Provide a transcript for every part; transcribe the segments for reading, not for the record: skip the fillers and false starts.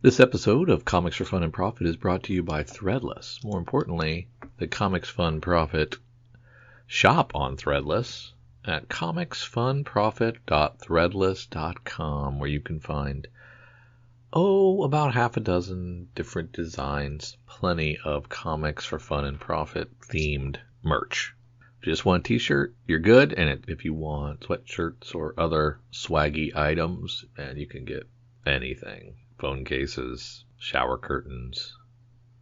This episode of Comics for Fun and Profit is brought to you by Threadless. More importantly, the Comics Fun Profit shop on Threadless at comicsfunprofit.threadless.com, where you can find, about half a dozen different designs, plenty of Comics for Fun and Profit themed merch. If you just want a t-shirt, you're good, and if you want sweatshirts or other swaggy items, and you can get anything. Phone cases, shower curtains,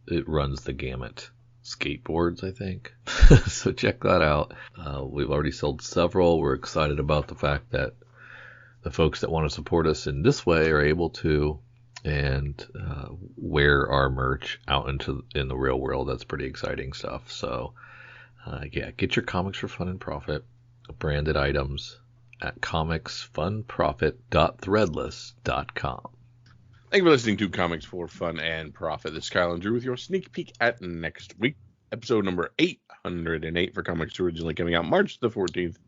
it runs the gamut. Skateboards, I think. So check that out. We've already sold several. We're excited about the fact that the folks that want to support us in this way are able to and wear our merch out in the real world. That's pretty exciting stuff. So get your Comics for Fun and Profit branded items at comicsfunprofit.threadless.com. Thank you for listening to Comics for Fun and Profit. This is Kyle and Drew with your sneak peek at next week. Episode number 808 for comics originally coming out March the 14th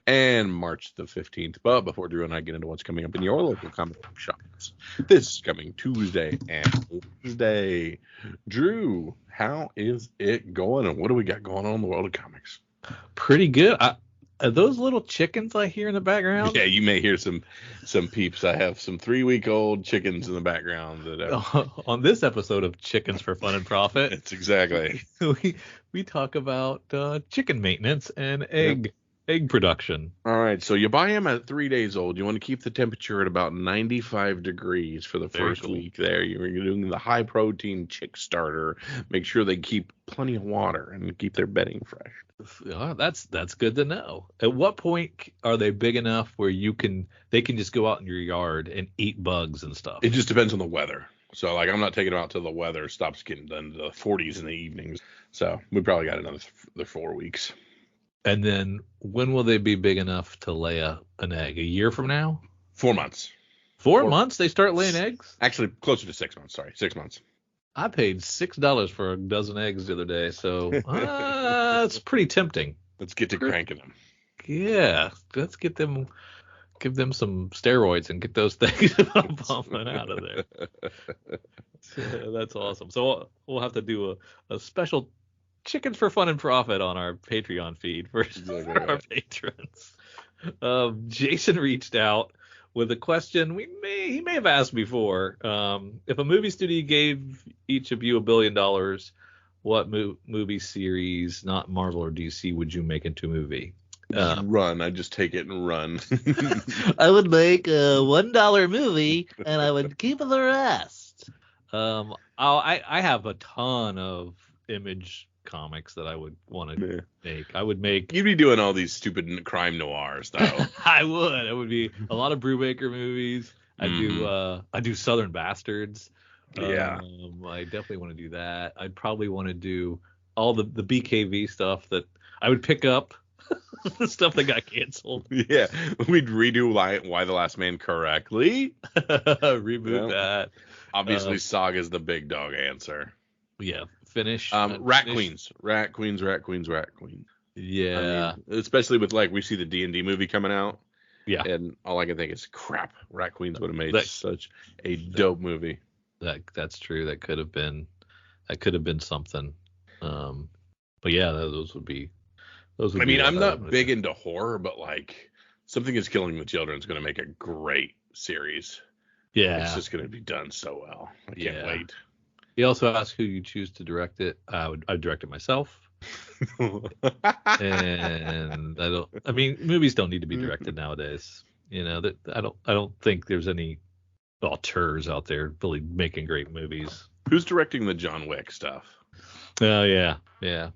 and March the 15th. But before Drew and I get into what's coming up in your local comic book shops this coming Tuesday and Wednesday, Drew, how is it going and what do we got going on in the world of comics? Pretty good. Are those little chickens I hear in the background? Yeah, you may hear some peeps. I have some 3-week-old chickens in the background. On this episode of Chickens for Fun and Profit. It's exactly. we talk about chicken maintenance and egg production. All right, so you buy them at 3 days old. You want to keep the temperature at about 95 degrees for the first week there. You're doing the high-protein chick starter. Make sure they keep plenty of water and keep their bedding fresh. That's good to know. At what point are they big enough where they can just go out in your yard and eat bugs and stuff? It just depends on the weather. So, like, I'm not taking them out till the weather stops getting down to the 40s in the evenings. So, we probably got another 4 weeks. And then when will they be big enough to lay an egg? A year from now? 4 months. 4 months they start laying eggs? Actually, closer to 6 months. Sorry, 6 months. I paid $6 for a dozen eggs the other day, so it's pretty tempting. Let's get to cranking them. Yeah, let's give them some steroids and get those things pumping out of there. So, that's awesome. So we'll have to do a special Chickens for Fun and Profit on our Patreon feed for our patrons. Jason reached out with a question he may have asked before. If a movie studio gave each of you $1 billion, what movie series, not Marvel or DC, would you make into a movie? Run. I'd just take it and run. I would make a $1 movie and I would keep the rest. I have a ton of Image comics that I would want to make. You'd be doing all these stupid crime noirs though. I would. It would be a lot of Brubaker movies. I do Southern Bastards. Yeah. I definitely want to do that. I'd probably want to do all the BKV stuff that I would pick up. The stuff that got canceled. Yeah. We'd redo Why the Last Man correctly. Reboot that. Obviously Saga's the big dog answer. Yeah. Finish. Rat Queens. Yeah. I mean, especially with we see the D&D movie coming out. Yeah. And all I can think is crap. Rat Queens would have made such a dope movie. That's true. That could have been something. But yeah, those would be. I mean, I'm not big into horror, but Something Is Killing the Children is going to make a great series. Yeah. It's just going to be done so well. I can't wait. He also asked who you choose to direct it. I'd direct it myself. And movies don't need to be directed nowadays. That I don't think there's any auteurs out there really making great movies. Who's directing the John Wick stuff? Oh yeah. That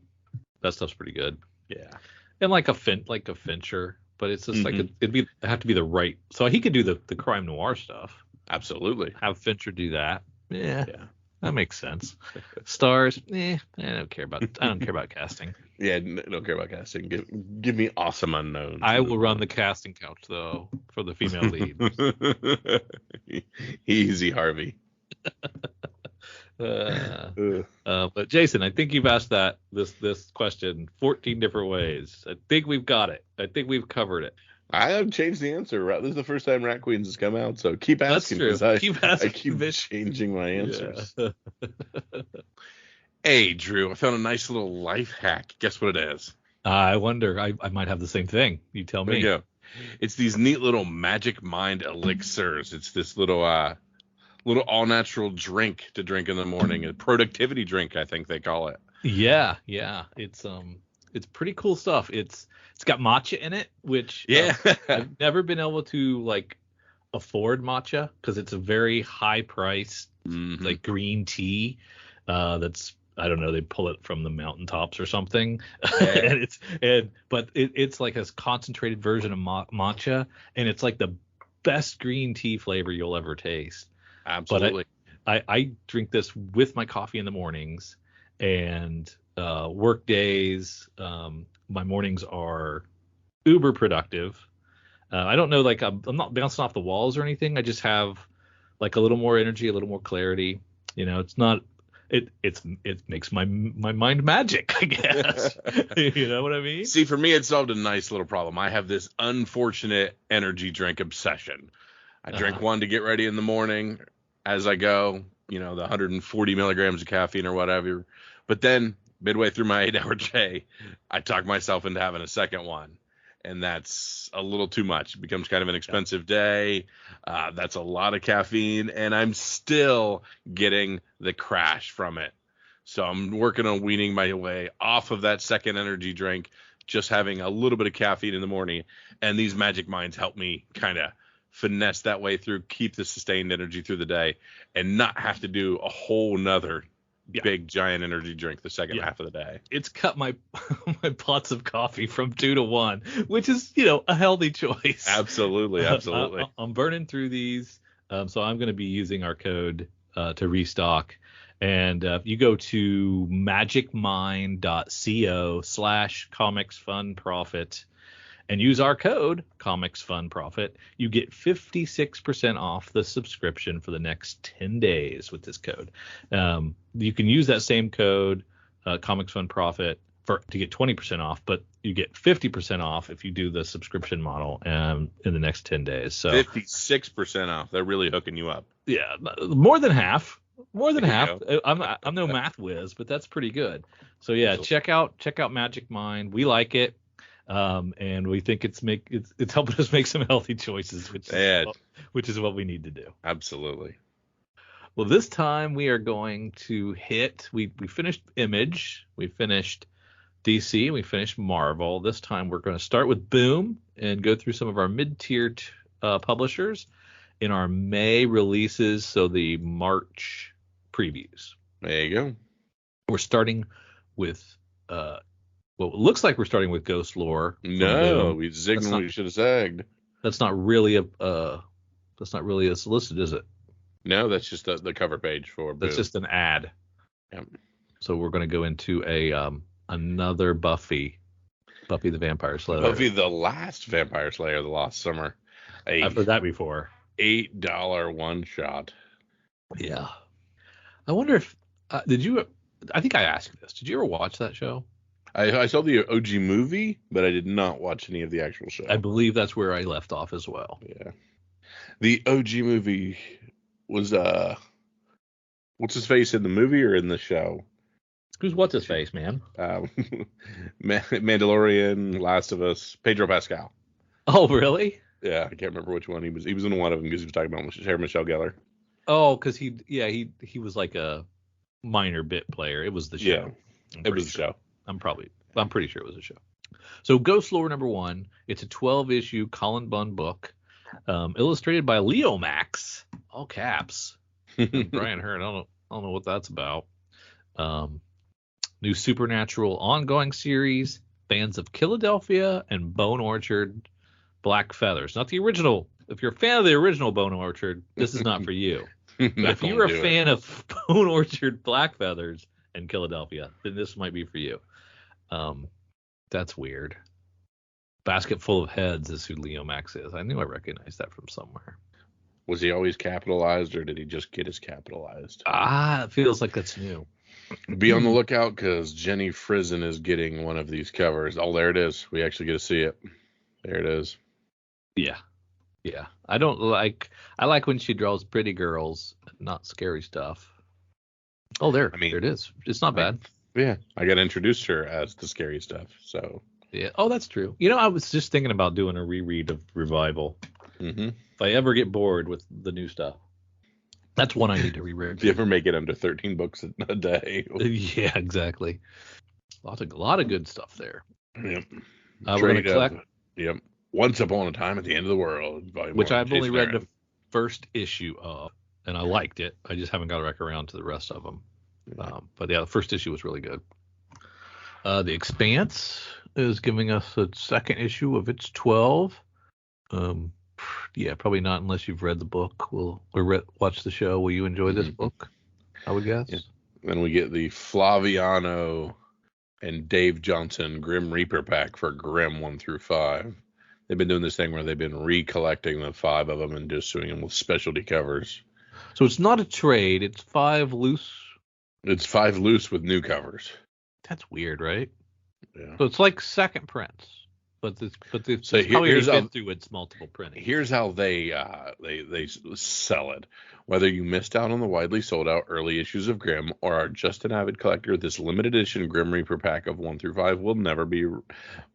stuff's pretty good. Yeah. And like a Fincher, but it's just it'd have to be the right. So he could do the crime noir stuff. Absolutely. Have Fincher do that. Yeah. That makes sense. Stars, I don't care about casting. Yeah, I don't care about casting. Give me Awesome Unknowns. I will run the casting couch though for the female lead. Easy, Harvey. But Jason, I think you've asked this question 14 different ways. I think we've got it. I think we've covered it. I have changed the answer. This is the first time Rat Queens has come out, so keep That's asking true. because Keep I asking, keep bitch. changing my answers. Yeah. Hey, Drew, I found a nice little life hack. Guess what it is? I wonder. I might have the same thing. You tell There me. you go. It's these neat little magic mind elixirs. It's this little all natural drink to drink in the morning, a productivity drink, I think they call it. Yeah. It's pretty cool stuff. It's got matcha in it, which Yeah. I've never been able to like afford matcha because it's a very high price like green tea. That's I don't know, they pull it from the mountaintops or something. Yeah. But it's like a concentrated version of matcha, and it's like the best green tea flavor you'll ever taste. Absolutely. But I drink this with my coffee in the mornings, and work days. My mornings are uber productive. I don't know, like I'm not bouncing off the walls or anything. I just have like a little more energy, a little more clarity. It's not. It makes my mind magic, I guess. You know what I mean? See, for me, it solved a nice little problem. I have this unfortunate energy drink obsession. I drink one to get ready in the morning as I go, the 140 milligrams of caffeine or whatever. But then midway through my 8-hour day, I talk myself into having a second one. And that's a little too much. It becomes kind of an expensive day. That's a lot of caffeine, and I'm still getting the crash from it. So I'm working on weaning my way off of that second energy drink, just having a little bit of caffeine in the morning. And these magic minds help me kind of finesse that way through, keep the sustained energy through the day, and not have to do a whole nother big giant energy drink the second half of the day. It's cut my my pots of coffee from 2 to 1, which is a healthy choice. Absolutely. I'm burning through these, so I'm going to be using our code to restock. And you go to magicmind.co/comicsfunprofit and use our code comicsfunprofit, you get 56% off the subscription for the next 10 days with this code. You can use that same code, comicsfunprofit, to get 20% off, but you get 50% off if you do the subscription model in the next 10 days. So 56% off. They're really hooking you up. Yeah, more than half. More than half. I'm no math whiz, but that's pretty good. So yeah, check out Magic Mind. We like it. And we think it's helping us make some healthy choices, which is what we need to do. Absolutely. Well, this time we are going to we finished Image, we finished DC, we finished Marvel. This time we're going to start with Boom and go through some of our mid-tier publishers in our May releases, so the March previews. There you go. We're starting with well, it looks like we're starting with Ghost Lore. No, we zigged when we should have zagged. That's not really as listed, is it? No, that's just the cover page for Boom. That's just an ad. Yep. So we're going to go into another Buffy the Vampire Slayer. Buffy the last Vampire Slayer of the last summer. I've heard that before. $8 one shot. Yeah. I wonder if did you? I think I asked you this. Did you ever watch that show? I saw the OG movie, but I did not watch any of the actual show. I believe that's where I left off as well. Yeah. The OG movie was what's his face in the movie or in the show? What's his face, man? Mandalorian, Last of Us, Pedro Pascal. Oh, really? Yeah, I can't remember which one he was. He was in one of them because he was talking about Sarah Michelle gellar. Oh, because he was like a minor bit player. It was the show. Yeah, it was the show. I'm pretty sure it was a show. So Ghost Lore #1. It's a 12-issue Colin Bunn book, illustrated by Leo Max, all caps. Brian Hearn. I don't know what that's about. New supernatural ongoing series, fans of Philadelphia and Bone Orchard, Black Feathers. Not the original. If you're a fan of the original Bone Orchard, this is not for you. But if you're a fan of Bone Orchard, Black Feathers, and Philadelphia, then this might be for you. That's weird. Basket Full of Heads is who Leo Max is. I knew I recognized that from somewhere. Was he always capitalized, or did he just get his capitalized? It feels like that's new. Be on the lookout, because Jenny Frison is getting one of these covers. Oh, there it is. We actually get to see it. There it is. Yeah. Yeah. I like when she draws pretty girls, not scary stuff. Oh, there I mean, it is. It's not bad. I got introduced to her as the scary stuff. So Yeah. Oh, that's true. You know, I was just thinking about doing a reread of Revival. if If I ever get bored with the new stuff, that's one I need to reread. you ever make it under 13 books a day. Yeah, exactly. A lot of good stuff there. Yep. We're gonna collect. Yep. Once Upon a Time at the End of the World, volume Which 1, I've only Jason read Aaron. the first issue of, and I liked it. I just haven't got back around to the rest of them. But yeah, the first issue was really good. The Expanse is giving us a second issue of its 12. Yeah, probably not unless you've read the book. Watch the show. Will you enjoy this book? I would guess. Yeah. Then we get the Flaviano and Dave Johnson Grim Reaper pack for Grim 1 through 5. They've been doing this thing where they've been recollecting the 5 of them and just doing them with specialty covers. So it's not a trade. It's 5 loose. It's 5 loose with new covers. That's weird, right? Yeah. So it's like second prints, but it's probably been through its multiple printing. Here's how they sell it. Whether you missed out on the widely sold out early issues of Grimm or are just an avid collector, this limited edition Grim Reaper pack of 1 through 5 will never be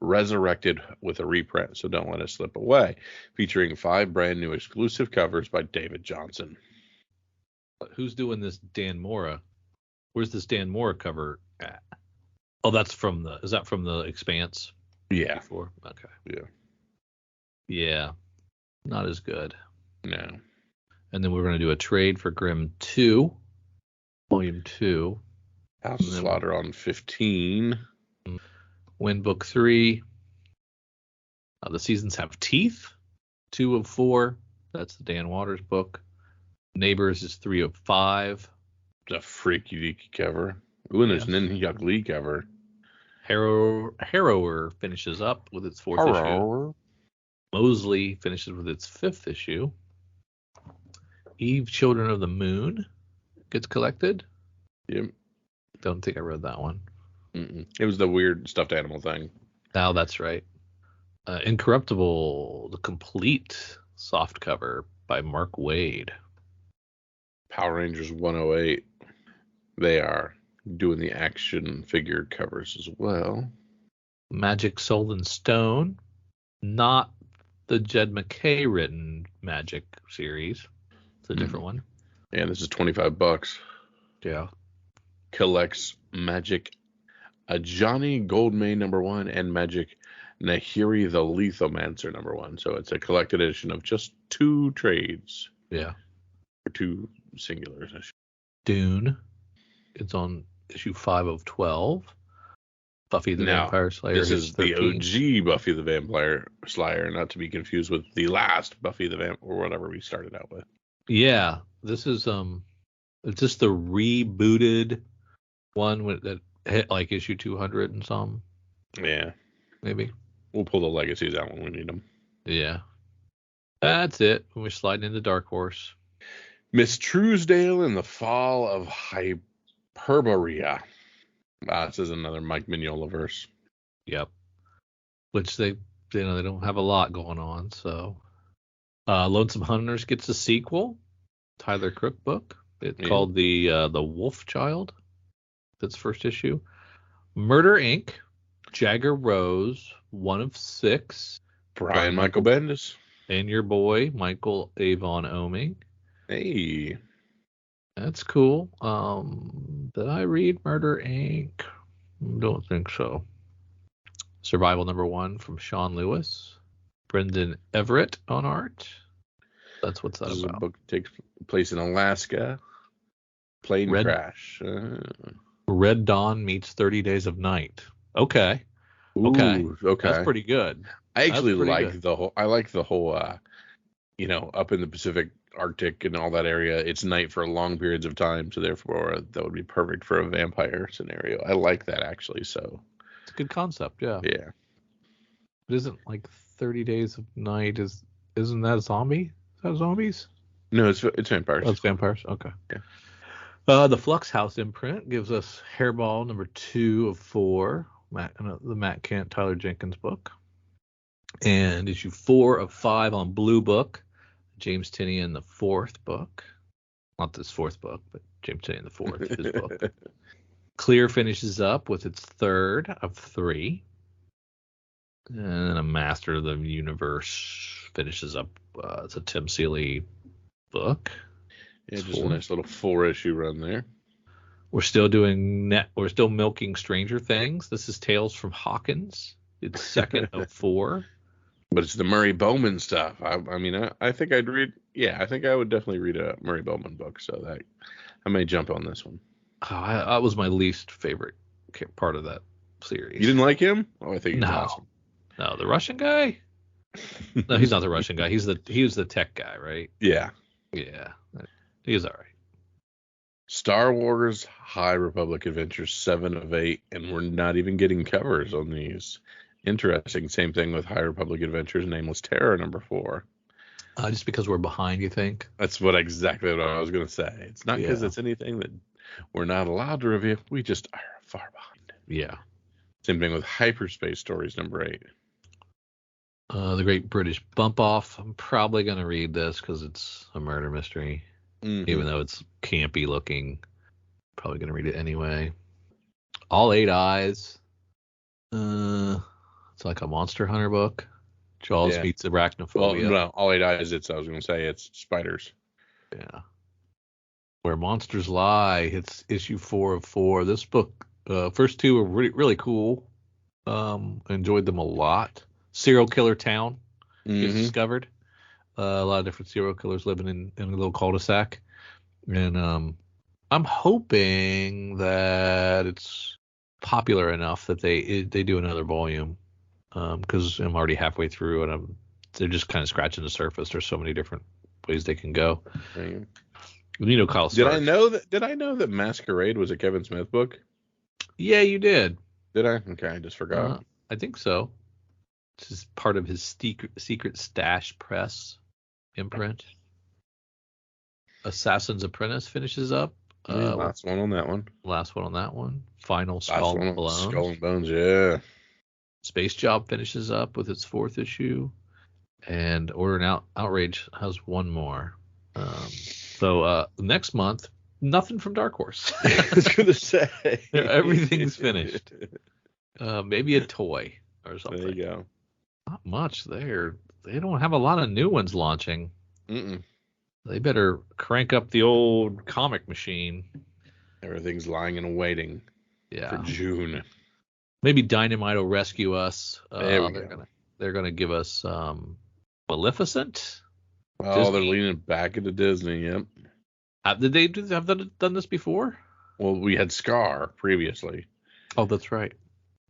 resurrected with a reprint, so don't let it slip away. Featuring 5 brand new exclusive covers by David Johnson. Who's doing this Dan Mora? Where's this Dan Mora cover at? Oh, is that from the Expanse? Yeah. Before? Okay. Yeah. Yeah. Not as good. No. And then we're going to do a trade for Grimm 2, Volume 2. House of Slaughter on 15. Win Book 3. The Seasons Have Teeth, 2 of 4. That's the Dan Waters book. Neighbors is 3 of 5. It's a freaky deaky cover. Ooh, and there's an Ninja Lee cover. Harrower finishes up with its 4th issue. Mosley finishes with its 5th issue. Eve, Children of the Moon gets collected. Yep. Don't think I read that one. It was the weird stuffed animal thing. Oh, that's right. Incorruptible, the complete soft cover by Mark Waid. Power Rangers 108. They are doing the action figure covers as well. Magic Soul and Stone, not the Jed McKay written Magic series. It's a different one. Yeah, this is $25. Yeah. Collects Magic Johnny Goldmane #1 and Magic Nahiri the Lethomancer #1. So it's a collected edition of just 2 trades. Yeah. Or 2 singulars. Dune. It's on issue 5 of 12. Buffy the Vampire Slayer. This is 13. The OG Buffy the Vampire Slayer, not to be confused with the last Buffy the Vampire or whatever we started out with. Yeah, this is it's just the rebooted one that hit like issue 200 and some. Yeah, maybe we'll pull the legacies out when we need them. Yeah, that's it. We're sliding into Dark Horse. Miss Truesdale in the Fall of Hyperborea. This is another Mike Mignola verse. Yep. Which they don't have a lot going on. So, Lonesome Hunters gets a sequel, Tyler Crook book. It's called the Wolf Child. That's first issue. Murder Inc. Jagger Rose, 1 of 6. Brian Michael Bendis. And your boy Michael Avon Oming. Hey. That's cool. Did I read Murder Inc.? Don't think so. Survival #1 from Sean Lewis. Brendan Everett on art. That's what's that about. This about. Is a book that takes place in Alaska. Plane crash. Red Dawn meets 30 Days of Night. Okay. Ooh, okay. That's pretty good. I actually like the whole. I like the whole. Up in the Pacific Arctic and all that area, it's night for long periods of time, so therefore that would be perfect for a vampire scenario. I like that actually. So it's a good concept. Yeah. Yeah. It isn't like 30 Days of Night. Isn't that a zombie? Is that zombies? No, it's vampires. Oh, it's vampires. Okay. Yeah. The Flux House imprint gives us Hairball #2 of 4. The Matt Kent, Tyler Jenkins book. And issue 4 of 5 on Blue Book. James Tinian, the 4th book. Not this 4th book, but James Tinian, the 4th, his book. Clear finishes up with its 3rd of 3. And a Master of the Universe finishes up. It's a Tim Seeley book. Yeah, just a nice little 4-issue run there. We're still milking Stranger Things. This is Tales from Hawkins. It's 2nd of 4. But it's the Murray Bowman stuff. I think I'd read. Yeah, I think I would definitely read a Murray Bowman book. So that I may jump on this one. That was my least favorite part of that series. You didn't like him? Oh, I think he's awesome. No, the Russian guy. No, he's not the Russian guy. He was the tech guy, right? Yeah. Yeah, he was all right. Star Wars High Republic Adventures 7 of 8, and we're not even getting covers on these. Interesting. Same thing with High Republic Adventures Nameless Terror number 4. Just because we're behind, you think? That's exactly what I was going to say. It's not because it's anything that we're not allowed to review. We just are far behind. Yeah. Same thing with Hyperspace Stories number 8. The Great British Bump Off. I'm probably going to read this because it's a murder mystery. Mm-hmm. Even though it's campy looking. Probably going to read it anyway. All 8 Eyes. It's like a Monster Hunter book. Jaws meets Arachnophobia. Well, no, All 8 Eyes, I was going to say it's spiders. Yeah. Where Monsters Lie. It's issue 4 of 4. This book, first 2 were really, really cool. Enjoyed them a lot. Serial Killer Town is discovered. A lot of different serial killers living in a little cul-de-sac. And I'm hoping that it's popular enough that they do another volume. Because I'm already halfway through and they're just kind of scratching the surface. There's so many different ways they can go. Right. You know, Kyle Did I know that Masquerade was a Kevin Smith book? Yeah, you did. Did I? Okay, I just forgot. I think so. This is part of his secret stash press imprint. Assassin's Apprentice finishes up. Last one on that one. Final Skull and Bones. Skull and Bones, yeah. Space Job finishes up with its 4th issue. And Order and Outrage has one more. So next month, nothing from Dark Horse. I was going to say. Everything's finished. Maybe a toy or something. There you go. Not much there. They don't have a lot of new ones launching. They better crank up the old comic machine. Everything's lying and waiting for June. Maybe Dynamite will rescue us. They're gonna give us Maleficent. Oh, Disney. They're leaning back into Disney. Yep. Did they have done this before? Well, we had Scar previously. Oh, that's right.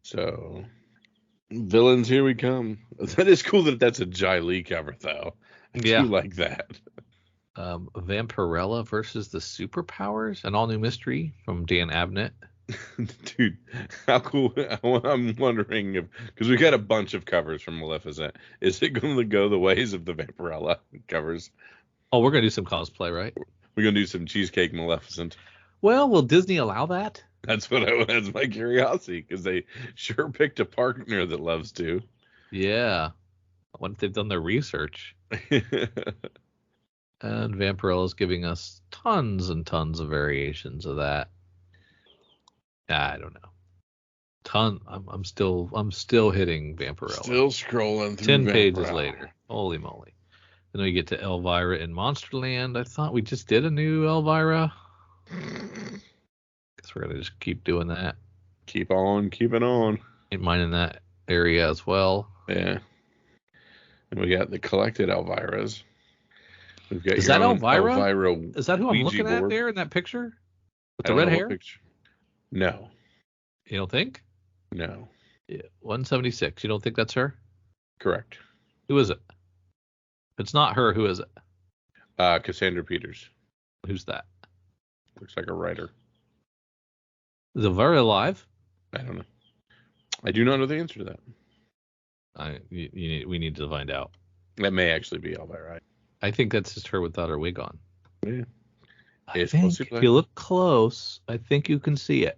So, villains, here we come. That is cool that's a Jai Lee cover, though. I do like that. Vampirella versus the Superpowers, an all-new mystery from Dan Abnett. Dude, how cool. I'm wondering if, because we got a bunch of covers from Maleficent, is it going to go the ways of the Vampirella covers? Oh, we're going to do some cosplay, right? We're going to do some Cheesecake Maleficent. Well, will Disney allow that? That's my curiosity, because they sure picked a partner that loves to. Yeah. I wonder if they've done their research. And Vampirella's giving us tons and tons of variations of that. I don't know. I'm still hitting Vampirella. Still scrolling through 10 pages later. Holy moly. Then we get to Elvira in Monsterland. I thought we just did a new Elvira. Guess we're going to just keep doing that. Keep on keeping on. Ain't mine in that area as well. Yeah. And we got the collected Elviras. We've got Is that Elvira? Elvira? Is that who I'm looking at there in that picture? With the red hair? No. You don't think? No. Yeah, 176. You don't think that's her? Correct. Who is it? If it's not her, who is it? Cassandra Peters. Who's that? Looks like a writer. Is Elvira alive? I don't know. I do not know the answer to that. We need to find out. That may actually be Elvira. I think that's just her without her wig on. Yeah. I think if you look close, I think you can see it.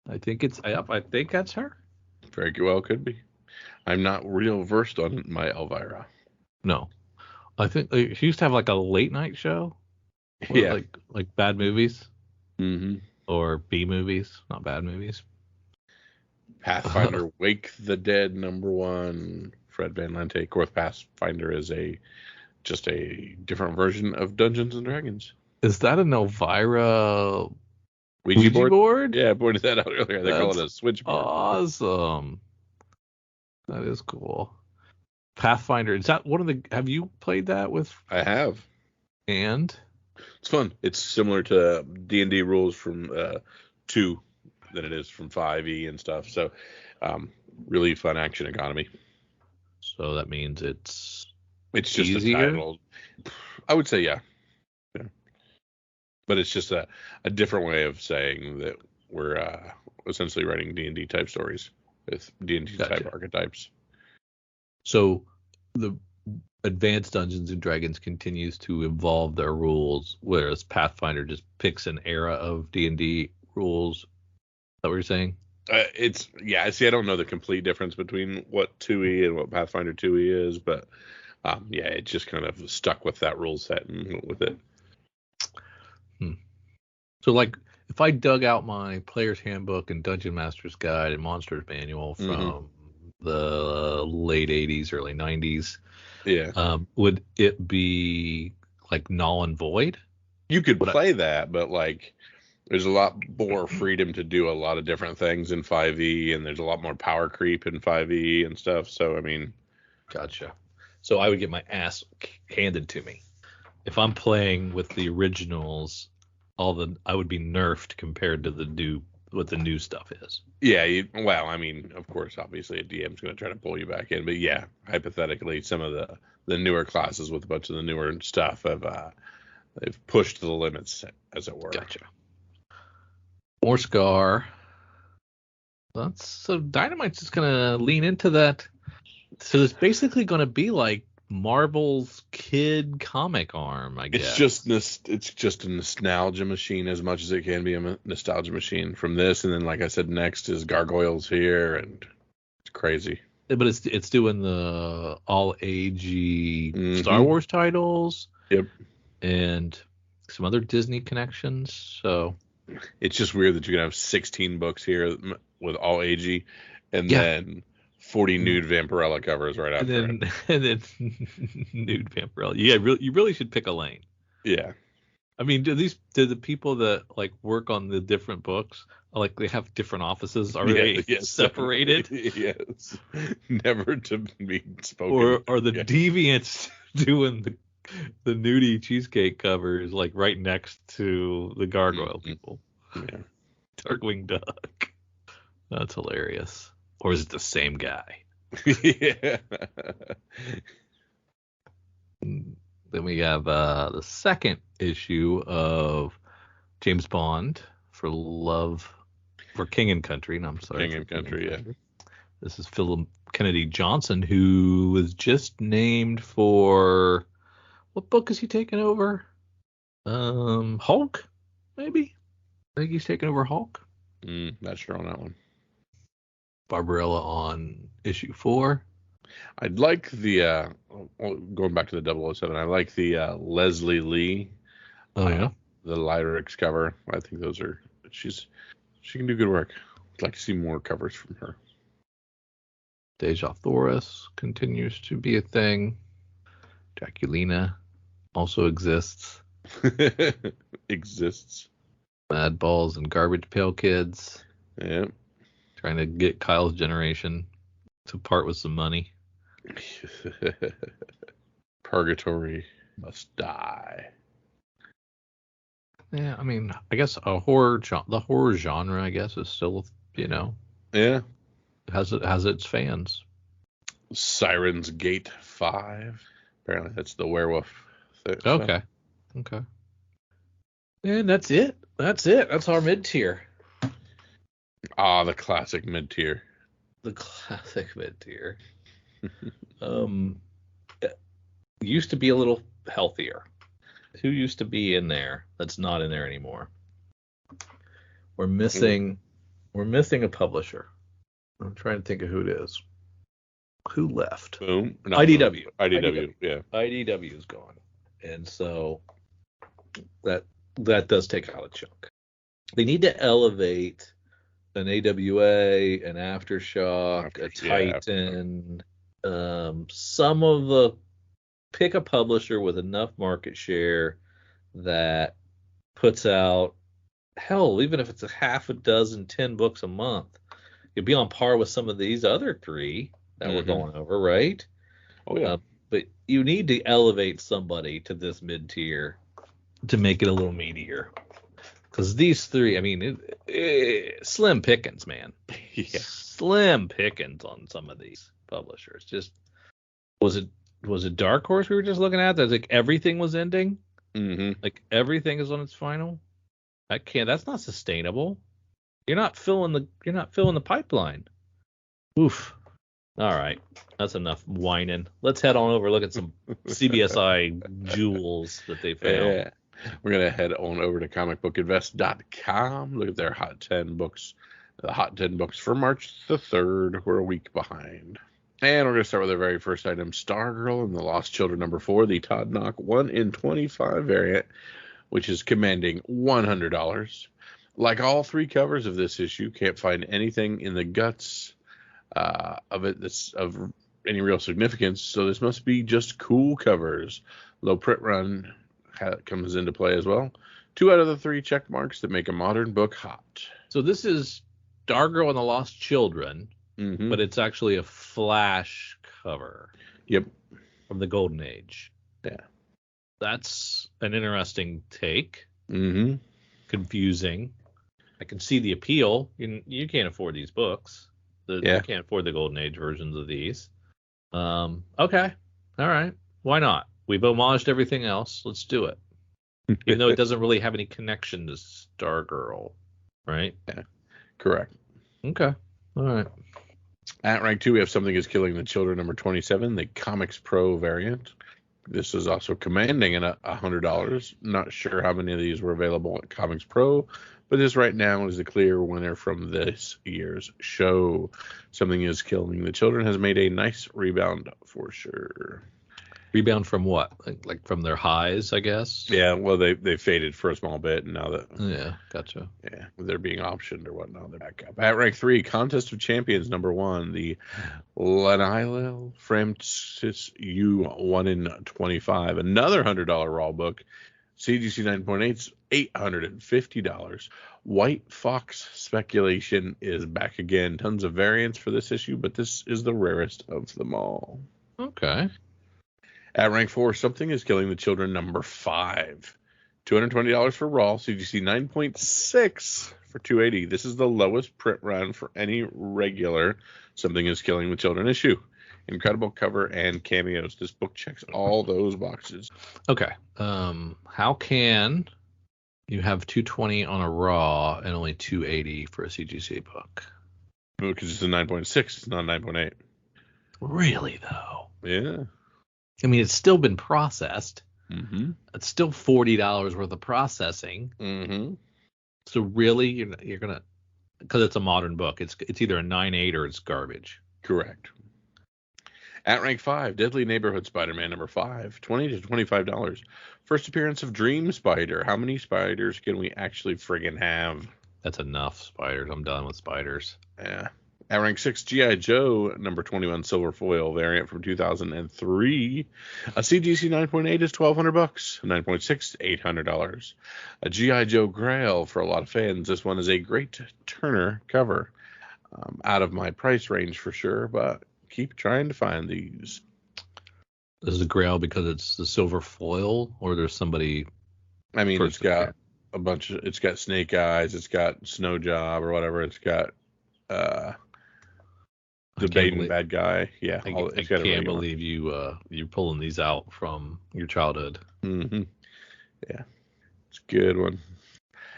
I think it's up. I think that's her. Very well, could be. I'm not real versed on my Elvira. No. I think she used to have like a late night show. Yeah. Like bad movies Mm-hmm. or B movies, not bad movies. Pathfinder Wake the Dead #1. Fred Van Lente. Of course, Pathfinder is just a different version of Dungeons and Dragons. Is that an Elvira Ouija board? Yeah, I pointed that out earlier. They call it a switchboard. Awesome. That is cool. Pathfinder, is that one of the... Have you played that with... I have. And? It's fun. It's similar to D&D rules from 2 than it is from 5e and stuff. So, really fun action economy. So that means it's just easier? a title. I would say, yeah. But it's just a different way of saying that we're essentially writing D&D type stories with D&D type archetypes. So the Advanced Dungeons and Dragons continues to evolve their rules, whereas Pathfinder just picks an era of D&D rules. Is that what you're saying? See, I don't know the complete difference between what 2e and what Pathfinder 2e is, but it just kind of stuck with that rule set and went with it. So, like, if I dug out my Player's Handbook and Dungeon Master's Guide and Monsters Manual from the late 80s, early 90s, would it be, like, null and void? You could play that, but, like, there's a lot more freedom to do a lot of different things in 5e, and there's a lot more power creep in 5e and stuff, so, I mean... Gotcha. So I would get my ass handed to me. If I'm playing with the originals... I would be nerfed compared to what the new stuff is. Yeah, I mean, of course, obviously a DM's going to try to pull you back in, but yeah, hypothetically, some of the newer classes with a bunch of the newer stuff they've pushed the limits, as it were. Gotcha. More Scar. So Dynamite's just going to lean into that. So it's basically going to be like Marvel's kid comic arm, I guess. It's just a nostalgia machine as much as it can be a nostalgia machine from this, and then like I said, next is Gargoyles here, and it's crazy. But it's doing the all agey Star Wars titles. Yep. And some other Disney connections. So it's just weird that you can have 16 books here with all agey, and then 40 nude Vampirella covers right after it. And then nude Vampirella. Yeah, you really should pick a lane. Yeah. I mean, do the people that like work on the different books, like they have different offices? Are they separated? Yes. Never to be spoken. Or the deviants doing the nudie cheesecake covers like right next to the Gargoyle people? Yeah. Darkwing Duck. That's hilarious. Or is it the same guy? Yeah. Then we have the second issue of James Bond for King and Country. No, I'm sorry. King and Country, yeah. This is Philip Kennedy Johnson, who was just named for... What book is he taking over? Hulk, maybe? I think he's taking over Hulk. Not sure on that one. Barbarella on issue 4. I'd like the going back to the 007. I like the Leslie Lee. Oh yeah. The Lyrics cover. I think those are she can do good work. I'd like to see more covers from her. Deja Thoris continues to be a thing. Draculina also exists. Exists. Mad Balls and Garbage Pail Kids. Yep. Trying to get Kyle's generation to part with some money. Purgatory must die. Yeah, I mean, I guess the horror genre, I guess, is still, Yeah. has its fans. Siren's Gate 5. Apparently that's the werewolf thing. Okay. And that's it. That's our mid-tier. The classic mid-tier. The classic mid-tier. It used to be a little healthier. Who used to be in there that's not in there anymore? We're missing a publisher. I'm trying to think of who it is. Who left? Boom. No, IDW. IDW. Yeah. IDW is gone, and so that does take out a chunk. They need to elevate an AWA, an Aftershock, a Titan. Some of the pick a publisher with enough market share that puts out, hell, even if it's a half a dozen, 10 books a month, you'd be on par with some of these other three that we're going over, right? Oh, yeah. But you need to elevate somebody to this mid-tier to make it a little meatier. Because these three, I mean, slim pickings, man. Yeah. Slim pickings on some of these publishers. Just was it Dark Horse we were just looking at? That like everything was ending. Like everything is on its final. That's not sustainable. You're not filling the pipeline. Oof. All right, that's enough whining. Let's head on over. Look at some CBSI jewels that they found. Yeah. We're going to head on over to comicbookinvest.com. Look at their hot 10 books. The hot 10 books for March the 3rd. We're a week behind. And we're going to start with our very first item, Stargirl and the Lost Children #4, the Todd Knock 1 in 25 variant, which is commanding $100. Like all three covers of this issue, can't find anything in the guts of it that's of any real significance, so this must be just cool covers. Low print run comes into play as well. 2 out of the 3 check marks that make a modern book hot. So this is Stargirl and the Lost Children, but it's actually a Flash cover. Yep. From the Golden Age. Yeah. That's an interesting take. Confusing. I can see the appeal. You can't afford these books. You can't afford the Golden Age versions of these. Okay. All right. Why not? We've homaged everything else. Let's do it. Even though it doesn't really have any connection to Stargirl, right? Yeah. Correct. Okay. All right. At rank 2, we have Something is Killing the Children #27, the Comics Pro variant. This is also commanding $100. Not sure how many of these were available at Comics Pro, but this right now is the clear winner from this year's show. Something is Killing the Children has made a nice rebound for sure. Rebound from what? Like from their highs, I guess? Yeah, well, they faded for a small bit, and now that... Yeah, gotcha. Yeah, they're being optioned or whatnot, they're back up. At rank 3, Contest of Champions #1, the Lanilel Francis U 1 in 25. Another $100 raw book. CGC 9.8's $850. White Fox Speculation is back again. Tons of variants for this issue, but this is the rarest of them all. Okay. At rank 4, Something is Killing the Children #5. $220 for raw, CGC 9.6 for $280. This is the lowest print run for any regular Something is Killing the Children issue. Incredible cover and cameos. This book checks all those boxes. Okay. How can you have $220 on a raw and only $280 for a CGC book? Because it's a 9.6, it's not 9.8. Really, though? Yeah. I mean, it's still been processed. It's still $40 worth of processing. So really, you're gonna, because it's a modern book, it's either a 9.8 or it's garbage. Correct. At rank 5, Deadly Neighborhood Spider-Man #5, $20 to $25. First appearance of Dream Spider. How many spiders can we actually friggin' have? That's enough spiders. I'm done with spiders. Yeah. At rank 6, G.I. Joe #21 Silver Foil variant from 2003. A CGC 9.8 is $1,200. 9.6, $800. A G.I. Joe Grail for a lot of fans. This one is a great Turner cover. Out of my price range for sure, but keep trying to find these. This is a Grail because it's the silver foil, or there's somebody. I mean, it's got a bunch of. It's got Snake Eyes. It's got Snow Job or whatever. It's got. The Baden bad guy. Yeah. I can't believe you're pulling these out from your childhood. Yeah. It's a good one.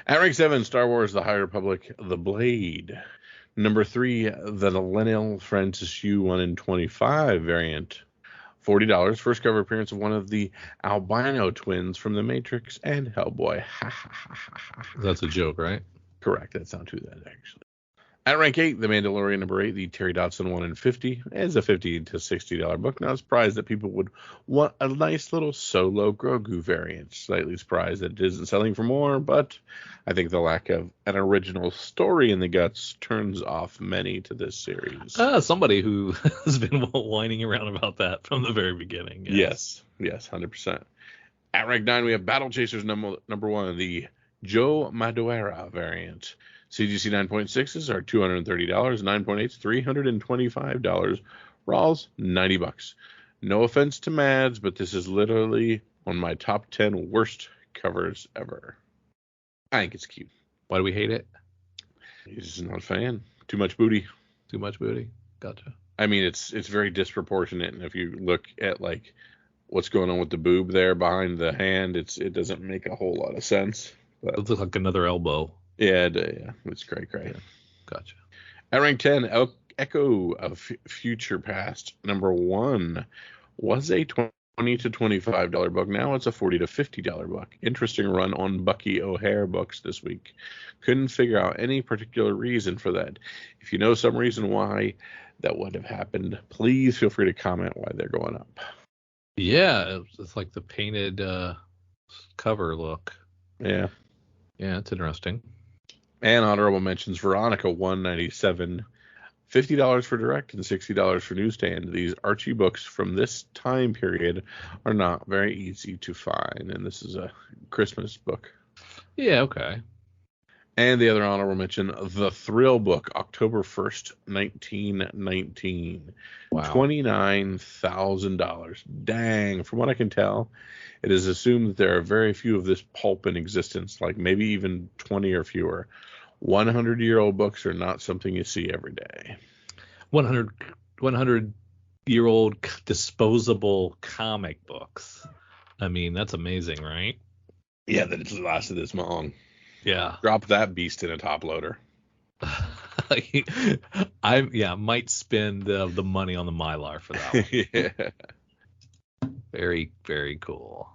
At rank 7, Star Wars The High Republic, The Blade. #3, the Lenil Francis U 1 in 25 variant. $40. First cover appearance of one of the albino twins from The Matrix and Hellboy. That's a joke, right? Correct. That's not true, that actually. At rank 8, The Mandalorian number 8, the Terry Dodson 1 in 50, is a $50 to $60 book. Not surprised that people would want a nice little solo Grogu variant. Slightly surprised that it isn't selling for more, but I think the lack of an original story in the guts turns off many to this series. Somebody who has been whining around about that from the very beginning. Yes, 100%. At rank 9, we have Battle Chasers number 1, the Joe Madureira variant. CGC 9.6s are $230, 9.8s $325, Raws $90. No offense to Mads, but this is literally one of my top 10 worst covers ever. I think it's cute. Why do we hate it? He's just not a fan. Too much booty. Too much booty. Gotcha. I mean, it's very disproportionate, and if you look at like what's going on with the boob there behind the hand, it doesn't make a whole lot of sense. But it looks like another elbow. Yeah, it's great. Yeah. Gotcha. At rank 10, Echo of Future Past number 1 was a $20 to $25 book. Now it's a $40 to $50 book. Interesting run on Bucky O'Hare books this week. Couldn't figure out any particular reason for that. If you know some reason why that would have happened, please feel free to comment why they're going up. Yeah, it's like the painted cover look. Yeah, it's interesting. And honorable mentions: Veronica 197, $50 for direct and $60 for newsstand. These Archie books from this time period are not very easy to find, and this is a Christmas book. Yeah, okay. And the other honorable mention: The Thrill book, October 1st, 1919. Wow. $29,000. Dang. From what I can tell, it is assumed that there are very few of this pulp in existence, like maybe even 20 or fewer. 100-year-old books are not something you see every day. 100-year-old disposable comic books. I mean, that's amazing, right? Yeah, that it's lasted this long. Yeah. Drop that beast in a top loader. I might spend the money on the Mylar for that one. Yeah. Very, very cool.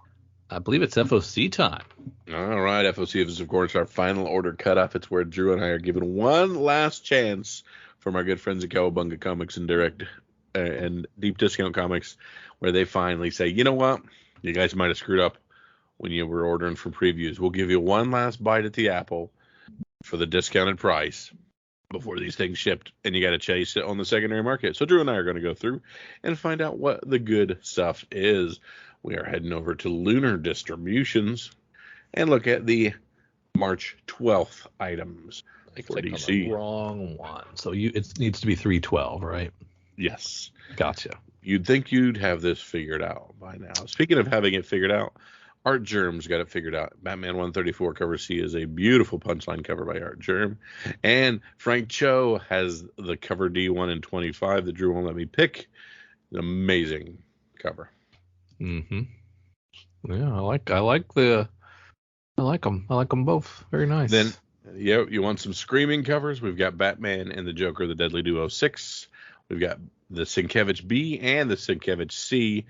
I believe it's FOC time. All right, FOC is, of course, our final order cutoff. It's where Drew and I are given one last chance from our good friends at Cowabunga Comics and Direct and Deep Discount Comics, where they finally say, you know what? You guys might have screwed up when you were ordering from previews. We'll give you one last bite at the apple for the discounted price before these things shipped, and you got to chase it on the secondary market. So Drew and I are going to go through and find out what the good stuff is. We are heading over to Lunar Distributions and look at the March 12th items for DC. The wrong one. So it needs to be 312, right? Yes. Gotcha. You'd think you'd have this figured out by now. Speaking of having it figured out, Art Germ's got it figured out. Batman 134 cover C is a beautiful punchline cover by Art Germ. And Frank Cho has the cover D 1 in 25 that Drew won't let me pick. An amazing cover. Mm-hmm. Yeah, I like them. I like them both. Very nice. Then, yeah, you want some screaming covers? We've got Batman and the Joker, the Deadly Duo 6. We've got the Sienkiewicz B and the Sienkiewicz C.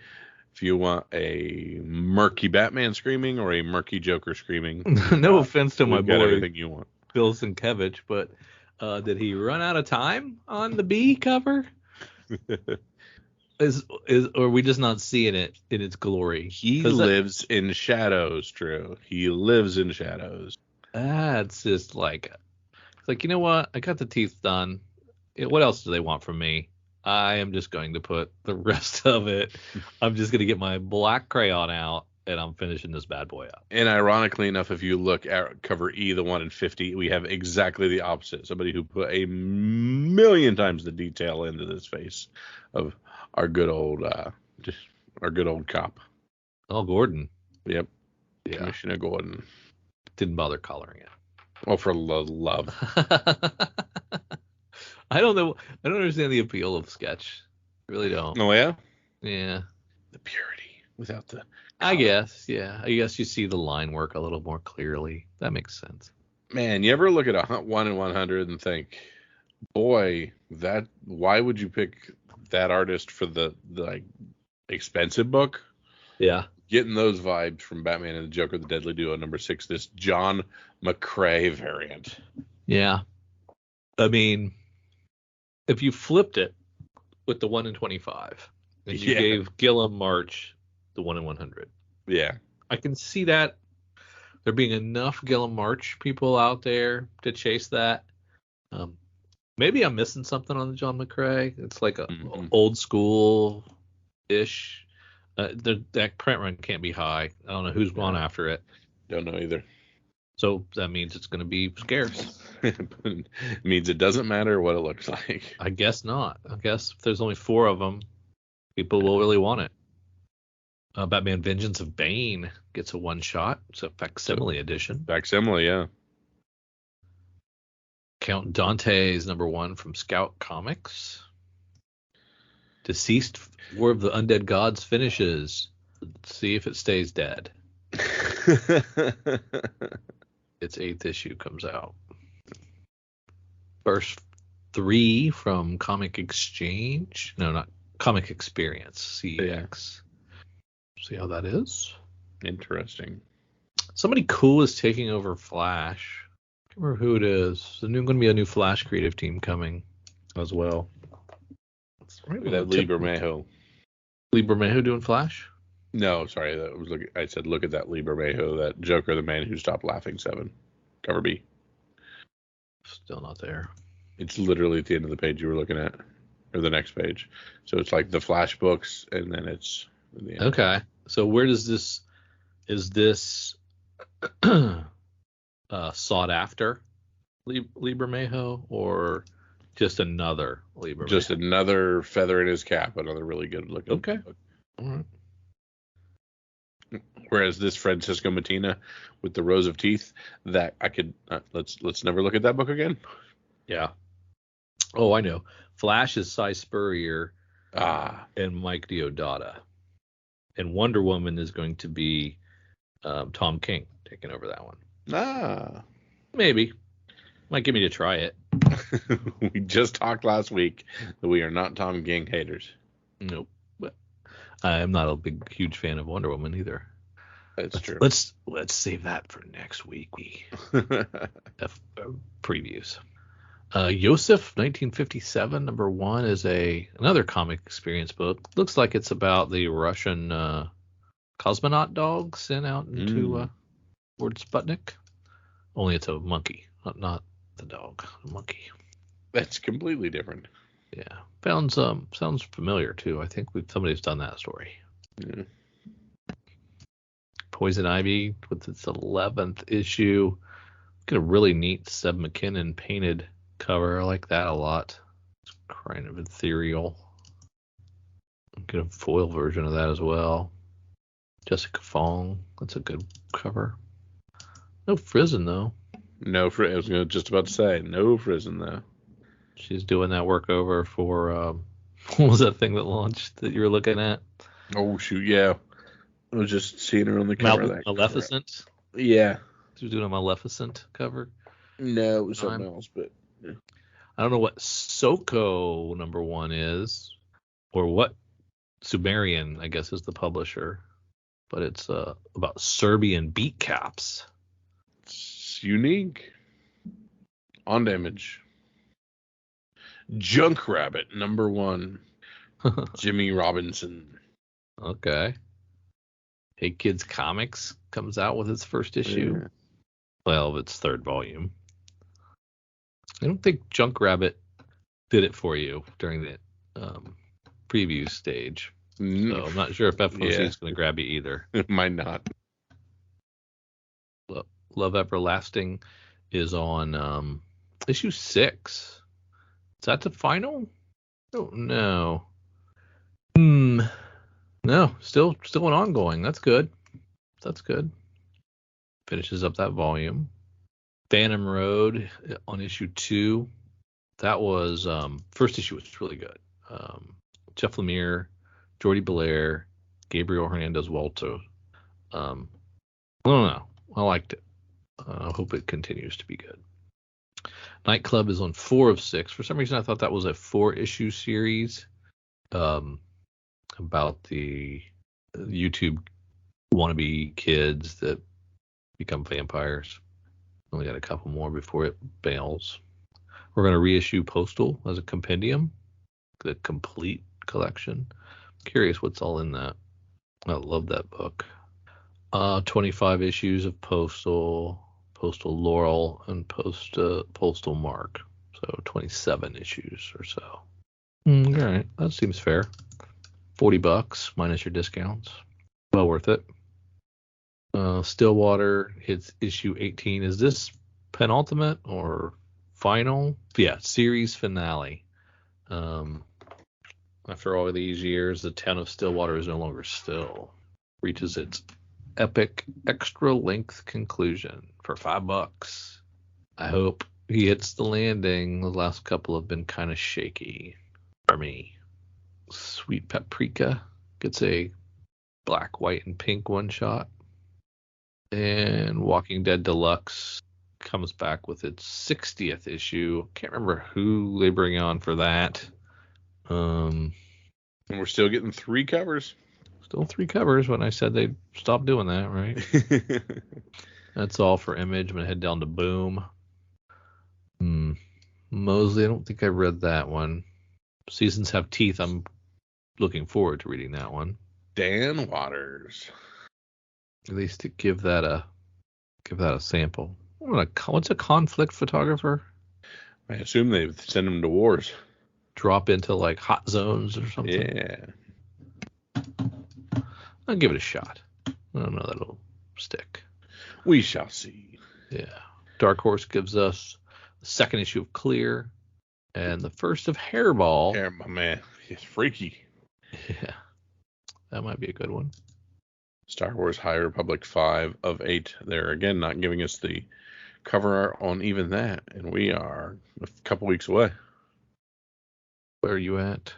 If you want a murky Batman screaming or a murky Joker screaming. No offense to my boy, everything you want. Bill Sienkiewicz, but did he run out of time on the B cover? Or are we just not seeing it in its glory? He lives in shadows, Drew. He lives in shadows. It's just like, it's like, you know what? I got the teeth done. What else do they want from me? I am just going to put the rest of it. I'm just going to get my black crayon out, and I'm finishing this bad boy up. And ironically enough, if you look at cover E, the 1 in 50, we have exactly the opposite. Somebody who put a million times the detail into this face of our good old cop. Oh, Gordon. Yep. Yeah. Commissioner Gordon. Didn't bother coloring it. Oh, for love. I don't know. I don't understand the appeal of sketch. I really don't. Oh, yeah? Yeah. The purity without the color. I guess, yeah. I guess you see the line work a little more clearly. That makes sense. Man, you ever look at a 1 in 100 and think, boy, why would you pick that artist for the like expensive book? Yeah. Getting those vibes from Batman and the Joker, the Deadly Duo, number 6, this John McCrae variant. Yeah. I mean, if you flipped it with the 1 in 25, and you gave Gillum March the 1 in 100. Yeah. I can see that there being enough Gillum March people out there to chase that. Maybe I'm missing something on the John McCrae. It's like a old school-ish. That print run can't be high. I don't know who's gone after it. Don't know either. So that means it's going to be scarce. It means it doesn't matter what it looks like. I guess not. I guess if there's only 4 of them, people will really want it. Batman Vengeance of Bane gets a one-shot. It's a facsimile edition. Facsimile, yeah. Count Dante's #1 from Scout Comics. Deceased War of the Undead Gods finishes. Let's see if it stays dead. Its 8th issue comes out. First 3 from Comic Exchange. No, not Comic Experience. CX. See how that is. Interesting. Somebody cool is taking over Flash. I can't remember who it is. There's going to be a new Flash creative team coming as well. That Lee Bermejo. Lee Bermejo doing Flash? No, sorry. I said look at that Lee Bermejo, that Joker, the Man Who Stopped Laughing 7. Cover B. Still not there. It's literally at the end of the page you were looking at. Or the next page. So it's like the Flash books, and then it's the end. Okay. So where does this... Is this... sought after Lee Bermejo, or just another Lee Bermejo? Just another feather in his cap, another really good looking. Okay. All right. Whereas this Francisco Mattina with the rows of teeth, that I could let's never look at that book again. Yeah. Oh, I know. Flash is Cy Spurrier and Mike Deodato, and Wonder Woman is going to be Tom King taking over that one. Maybe. Might get me to try it. We just talked last week that we are not Tom King haters. Nope. But I'm not a huge fan of Wonder Woman either. That's true. Let's save that for next week. Previews. Yosef 1957 #1 is another Comic Experience book. Looks like it's about the Russian cosmonaut dog sent out into toward Sputnik. Only it's a monkey, not the dog, a monkey. That's completely different. Yeah, sounds familiar too. I think somebody's done that story. Yeah. Poison Ivy with its 11th issue. Get a really neat Seb McKinnon painted cover. I like that a lot. It's kind of ethereal. Get a foil version of that as well. Jessica Fong. That's a good cover. No Frizen though. No, I was just about to say no Frizen though. She's doing that work over for what was that thing that launched that you were looking at? Oh shoot, yeah. I was just seeing her on the cover. Maleficent. Yeah. She was doing a Maleficent cover. No, it was something else, but yeah. I don't know what Soko #1 is, or what Sumerian, I guess, is the publisher, but it's about Serbian beat caps. It's unique. On damage. Junk Rabbit #1. Jimmy Robinson. Okay. Hey Kids Comics comes out with its first issue. Yeah. Well, its 3rd volume. I don't think Junk Rabbit did it for you during the preview stage. So I'm not sure if FOC is going to grab you either. It might not. Love Everlasting is on issue 6. Is that the final? I don't know. No, still an ongoing. That's good. Finishes up that volume. Phantom Road on issue 2. That was first issue was really good. Jeff Lemire, Jordi Belair, Gabriel Hernandez Walter. I don't know. I liked it. I hope it continues to be good. Nightclub is on 4 of 6. For some reason, I thought that was a 4-issue series about the YouTube wannabe kids that become vampires. Only got a couple more before it bails. We're going to reissue Postal as a compendium, the complete collection. Curious what's all in that. I love that book. 25 issues of Postal Laurel, and Postal Mark. So 27 issues or so. All right, that seems fair. $40 minus your discounts. Well worth it. Stillwater hits issue 18. Is this penultimate or final? Yeah, series finale. After all these years, the town of Stillwater is no longer still. Reaches its epic extra length conclusion for $5. I hope he hits the landing. The last couple have been kind of shaky for me. Sweet Paprika gets a black, white, and pink one shot. And Walking Dead Deluxe comes back with its 60th issue. Can't remember who they bring on for that. And we're still getting 3 covers. Still 3 covers when I said they'd stop doing that, right? That's all for Image. I'm going to head down to Boom. Mosley, I don't think I read that one. Seasons Have Teeth. I'm looking forward to reading that one. Dan Waters. At least to give that a sample. What's a conflict photographer? I assume they send him to wars. Drop into like hot zones or something. Yeah. I'll give it a shot. I don't know that'll stick. We shall see. Yeah. Dark Horse gives us the second issue of Clear and the first of Hairball. Yeah, my man. It's freaky. Yeah. That might be a good one. Star Wars High Republic 5 of 8. They're again not giving us the cover art on even that, and we are a couple weeks away. Where are you at?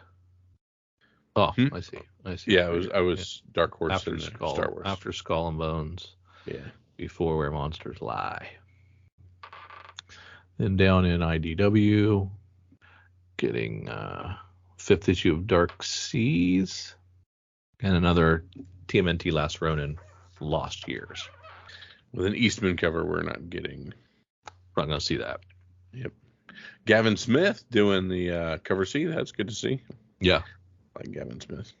Oh, I see. Yeah, I was Dark Horse after and Skull, Star Wars. After Skull and Bones. Yeah. Before Where Monsters Lie. Then down in IDW, getting 5th issue of Dark Seas and another TMNT Last Ronin Lost Years. With an Eastman cover we're not getting. We're not going to see that. Yep. Gavin Smith doing the cover C. That's good to see. Yeah. Like Gavin Smith.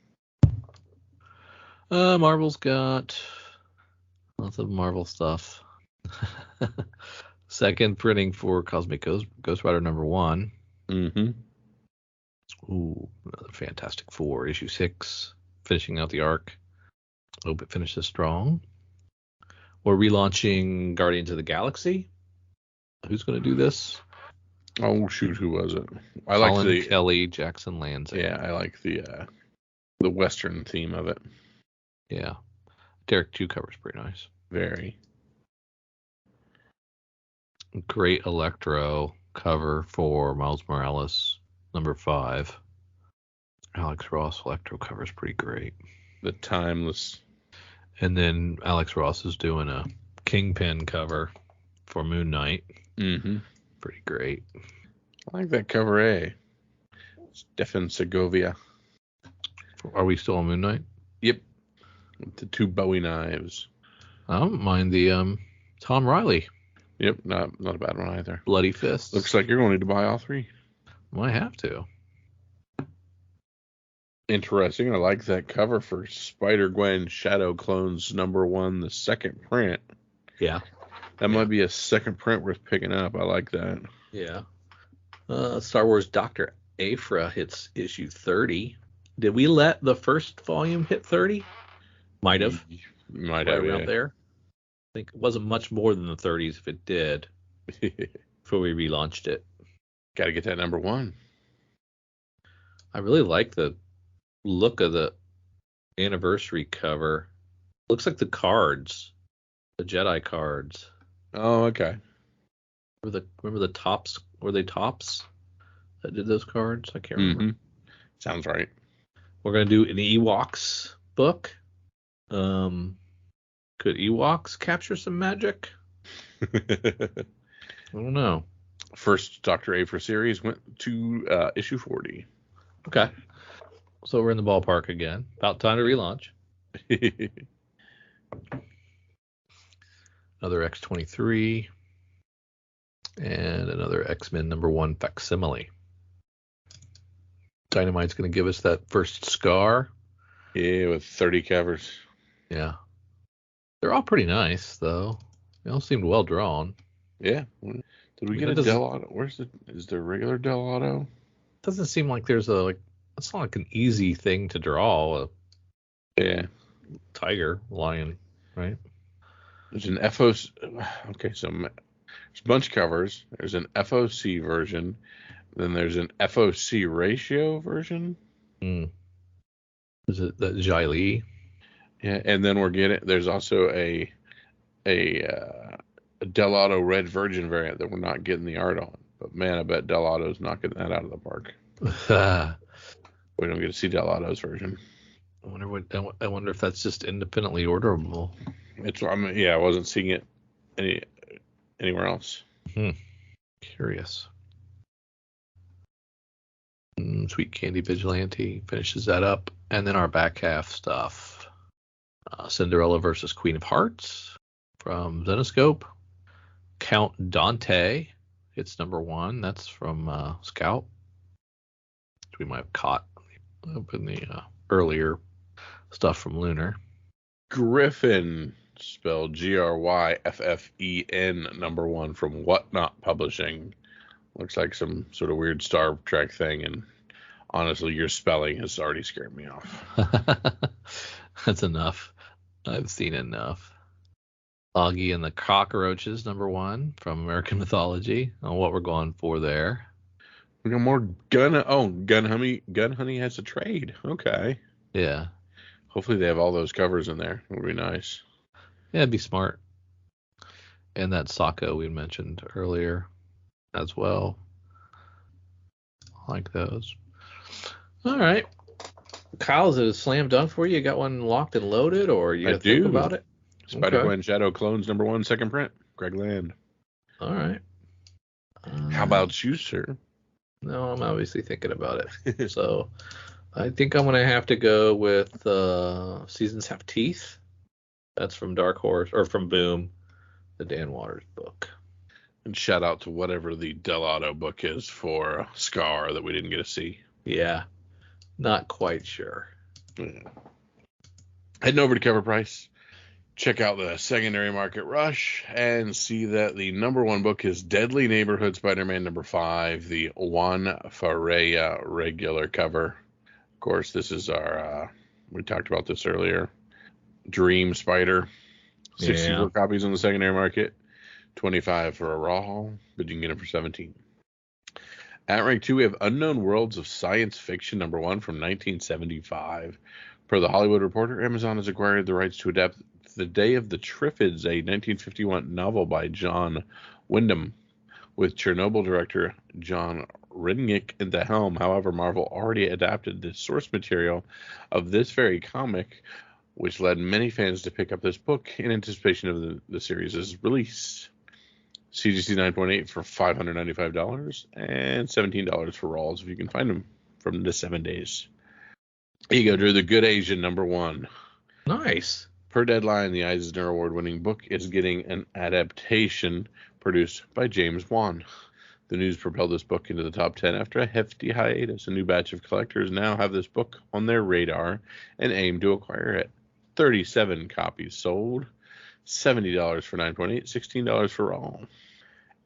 Marvel's got lots of Marvel stuff. Second printing for Cosmic Ghost Rider #1. Mm-hmm. Ooh, another Fantastic Four, issue 6, finishing out the arc. Hope it finishes strong. We're relaunching Guardians of the Galaxy. Who's going to do this? Oh shoot, who was it? I Colin like the Kelly, Jackson Lanzing. Yeah, I like the Western theme of it. Yeah, Derek 2 cover's pretty nice. Very great Electro cover for Miles Morales #5. Alex Ross Electro cover's pretty great. The timeless. And then Alex Ross is doing a Kingpin cover for Moon Knight. Mm-hmm. Pretty great. I like that cover A. Stefan Segovia. Are we still on Moon Knight? Yep. With the 2 Bowie knives. I don't mind the Tom Riley. Yep, not a bad one either. Bloody Fists. Looks like you're going to need to buy all 3. Might have to. Interesting. I like that cover for SpiderGwen Shadow Clones #1, the second print. Yeah. That might be a second print worth picking up. I like that. Yeah. Star Wars Dr. Aphra hits issue 30. Did we let the first volume hit 30? Might have. Might have. Out there. I think it wasn't much more than the 30s if it did. Before we relaunched it. Got to get that #1. I really like the look of the anniversary cover. Looks like the cards. The Jedi cards. Oh, okay. Remember the tops? Were they tops that did those cards? I can't remember. Sounds right. We're going to do an Ewoks book. Could Ewoks capture some magic? I don't know. First Dr. Aphra series went to issue 40. Okay. So we're in the ballpark again. About time to relaunch. Another X-23. And another X-Men #1 facsimile. Dynamite's going to give us that first Scar. Yeah, with 30 covers. Yeah. They're all pretty nice, though. They all seemed well drawn. Yeah. Did we get a Del Auto? Is there a regular Del Auto? Doesn't seem like there's it's not like an easy thing to draw. Yeah. Tiger, lion, right? There's an FOC. Okay, so there's a bunch of covers. There's an FOC version. Then there's an FOC ratio version. Is it that Jai Lee? Yeah, and then there's also a Del Auto Red Virgin variant that we're not getting the art on. But man, I bet Del Auto's knocking that out of the park. We don't get to see Del Auto's version. I wonder if that's just independently orderable. I wasn't seeing it anywhere else. Curious. Sweet Candy Vigilante finishes that up, and then our back half stuff. Cinderella versus Queen of Hearts from Zenoscope. Count Dante hits #1. That's from Scout, which we might have caught up in the earlier stuff from Lunar. Griffin, spelled Gryffen, #1 from Whatnot Publishing. Looks like some sort of weird Star Trek thing, and honestly, your spelling has already scared me off. That's enough. I've seen enough. Augie and the Cockroaches, #1 from American Mythology. On what we're going for there. We got more Gun Honey has a trade. Okay. Yeah. Hopefully they have all those covers in there. It would be nice. Yeah, it'd be smart. And that Sako we mentioned earlier as well. I like those. All right. Kyle, is it a slam dunk for you? You got one locked and loaded, or you got to think about it? SpiderGwen Shadow Clones #1 second print. Greg Land. All right. How about you, sir? No, I'm obviously thinking about it. So I think I'm going to have to go with Seasons Have Teeth. That's from Dark Horse, or from Boom, the Dan Waters book. And shout out to whatever the Del Auto book is for Scar that we didn't get to see. Yeah, not quite sure. Yeah. Heading over to Cover Price. Check out the secondary market rush and see that the #1 book is Deadly Neighborhood Spider-Man #5, the Juan Ferreira regular cover. Of course, this is our, we talked about this earlier, Dream Spider. 64 copies on the secondary market, 25 for a raw haul, but you can get them for 17. At rank 2, we have Unknown Worlds of Science Fiction #1 from 1975. Per the Hollywood Reporter, Amazon has acquired the rights to adapt The Day of the Triffids, a 1951 novel by John Wyndham, with Chernobyl director John Rudnick at the helm. However, Marvel already adapted the source material of this very comic, which led many fans to pick up this book in anticipation of the series' release. CGC 9.8 for $595 and $17 for Rawls if you can find them from the 7 days. Here you go, Drew. The Good Asian #1. Nice. Per Deadline, the Eisner Award-winning book is getting an adaptation produced by James Wan. The news propelled this book into the top 10 after a hefty hiatus. A new batch of collectors now have this book on their radar and aim to acquire it. 37 copies sold, $70 for 9.8, $16 for all.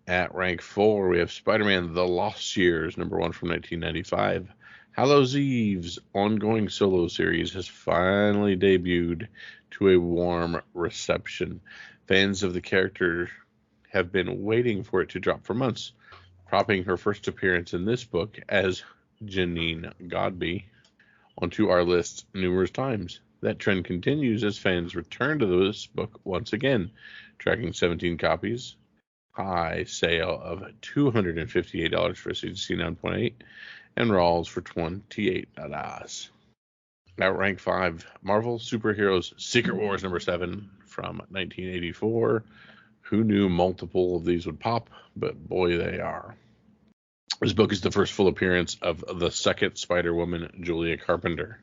At rank 4, we have Spider-Man The Lost Years, #1 from 1995. Hallows Eve's ongoing solo series has finally debuted to a warm reception. Fans of the character have been waiting for it to drop for months, propping her first appearance in this book as Janine Godby onto our list numerous times. That trend continues as fans return to this book once again, tracking 17 copies, high sale of $258 for CGC 9.8, and Rawls for $28. At rank 5, Marvel Superheroes Secret Wars #7 from 1984. Who knew multiple of these would pop, but boy, they are. This book is the first full appearance of the second Spider-Woman, Julia Carpenter.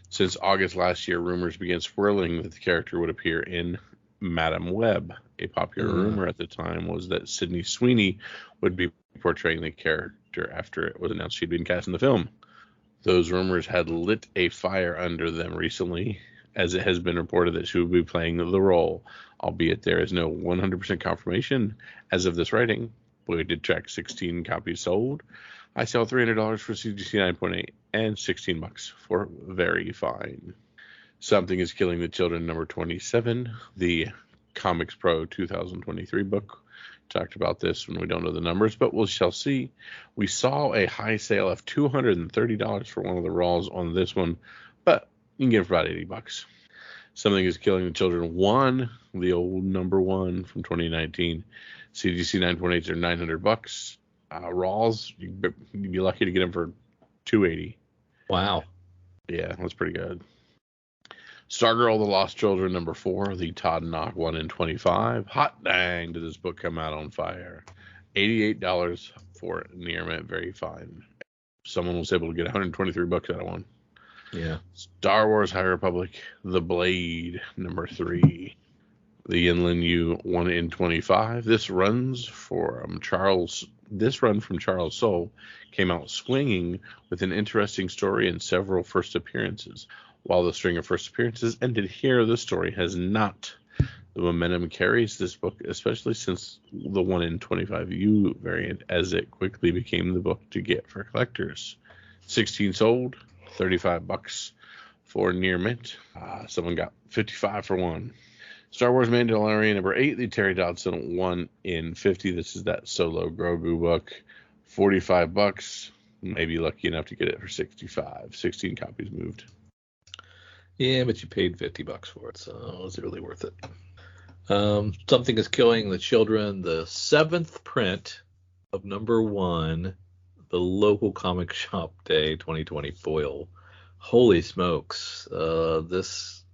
Since August last year, rumors began swirling that the character would appear in Madam Web, A popular rumor at the time was that Sydney Sweeney would be portraying the character after it was announced she'd been cast in the film. Those rumors had lit a fire under them recently, as it has been reported that she would be playing the role, albeit there is no 100% confirmation as of this writing. Boy did track 16 copies sold. I sell $300 for CGC 9.8 and $16 for Very Fine. Something is Killing the Children, number 27, the Comics Pro 2023 book. Talked about this when we don't know the numbers, but we shall see. We saw a high sale of $230 for one of the Raws on this one, but you can get it for about $80. Something is Killing the Children 1, the old number 1 from 2019. CGC 9.8s are $900. Raws, you'd be lucky to get them for $280. Wow. Yeah, that's pretty good. Stargirl, The Lost Children, number 4, the Todd Knock 1 in 25. Hot dang, did this book come out on fire. $88 for Near Mint, Very Fine. Someone was able to get $123 out of one. Yeah. Star Wars High Republic, The Blade, number 3. The Inland U 1 in 25. This run from Charles Soule came out swinging with an interesting story and several first appearances. While the string of first appearances ended here, the story has not. The momentum carries this book, especially since the 1 in 25U variant, as it quickly became the book to get for collectors. 16 sold, $35 for Near Mint. Someone got 55 for one. Star Wars Mandalorian number 8, the Terry Dodson 1 in 50. This is that Solo Grogu book. $45. Maybe lucky enough to get it for 65. 16 copies moved. Yeah, but you paid $50 for it, so is it really worth it? Something is Killing the Children, the 7th print of number 1, the local comic shop day 2020 foil. Holy smokes. This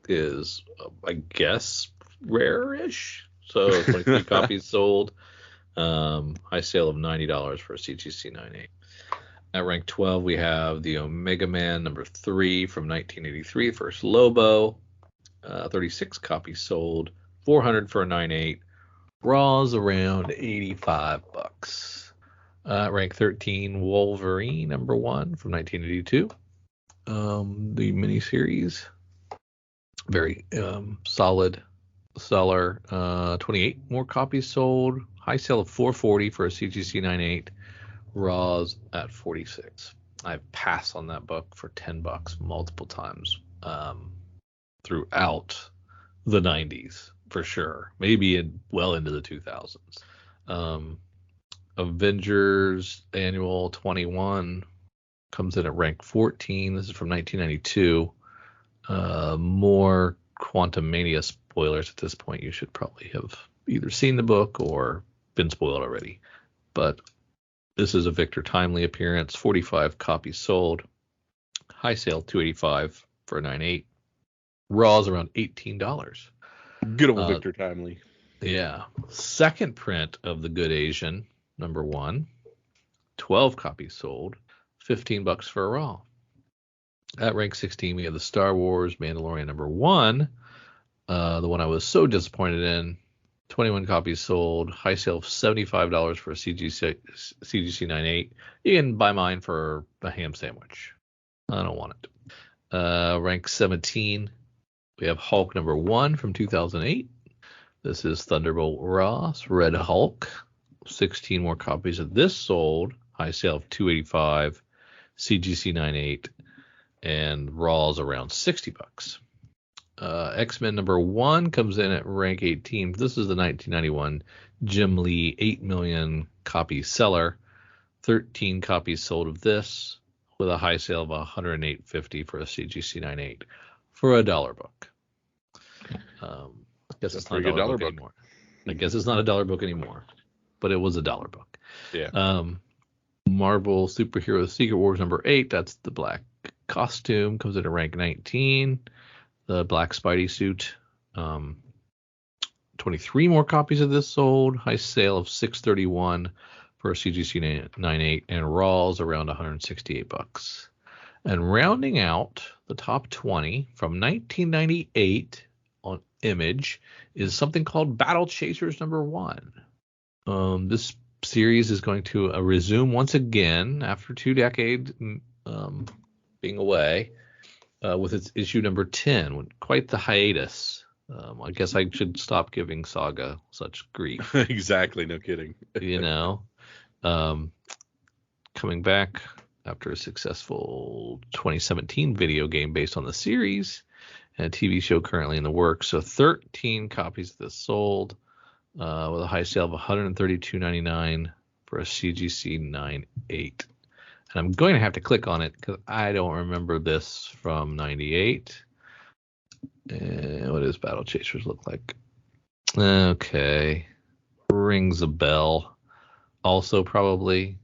is, I guess, rare-ish. So 23 copies sold. High sale of $90 for a CGC 9.8. At rank 12, we have the Omega Man number 3 from 1983, first Lobo. 36 copies sold, $400 for a 9.8. Raw's around $85. Rank 13, Wolverine number 1 from 1982. The miniseries, very solid seller. 28 more copies sold. High sale of $440 for a CGC 9.8. Raws at 46. I've passed on that book for $10 multiple times throughout the 90s for sure. Maybe well into the 2000s. Avengers Annual 21 comes in at rank 14. This is from 1992. More Quantum Mania spoilers at this point. You should probably have either seen the book or been spoiled already. But this is a Victor Timely appearance. 45 copies sold. High sale $285 for a 9.8. Raw's around $18. Good old Victor Timely. Yeah. Second print of The Good Asian, number 1. 12 copies sold. $15 for a Raw. At rank 16, we have the Star Wars Mandalorian number 1. The one I was so disappointed in. 21 copies sold. High sale of $75 for a CGC 9.8. You can buy mine for a ham sandwich. I don't want it. Rank 17, we have Hulk number 1 from 2008. This is Thunderbolt Ross, Red Hulk. 16 more copies of this sold. High sale of $285. CGC 9.8. And Raw's around $60. X-Men number 1 comes in at rank 18. This is the 1991 Jim Lee 8 million copy seller. 13 copies sold of this with a high sale of $108.50 for a CGC 9.8 for a $1 book. I guess it's not a $1 book anymore. I guess it's not a $1 book anymore, but it was a $1 book. Yeah. Marvel Superhero Secret Wars number 8. That's the black costume. Comes in at rank 19. The black Spidey suit. 23 more copies of this sold. High sale of $631 for a CGC 9.8, and Raw's around $168. And rounding out the top 20 from 1998 image is something called Battle Chasers #1. This series is going to resume once again after 2 decades being away with its issue number 10. Quite the hiatus. I guess I should stop giving Saga such grief. Exactly, no kidding. Coming back after a successful 2017 video game based on the series and a TV show currently in the works. So 13 copies of this sold with a high sale of $132.99 for a CGC 9.8. And I'm going to have to click on it because I don't remember this from 98. And what does Battle Chasers look like? Okay. Rings a bell. Also probably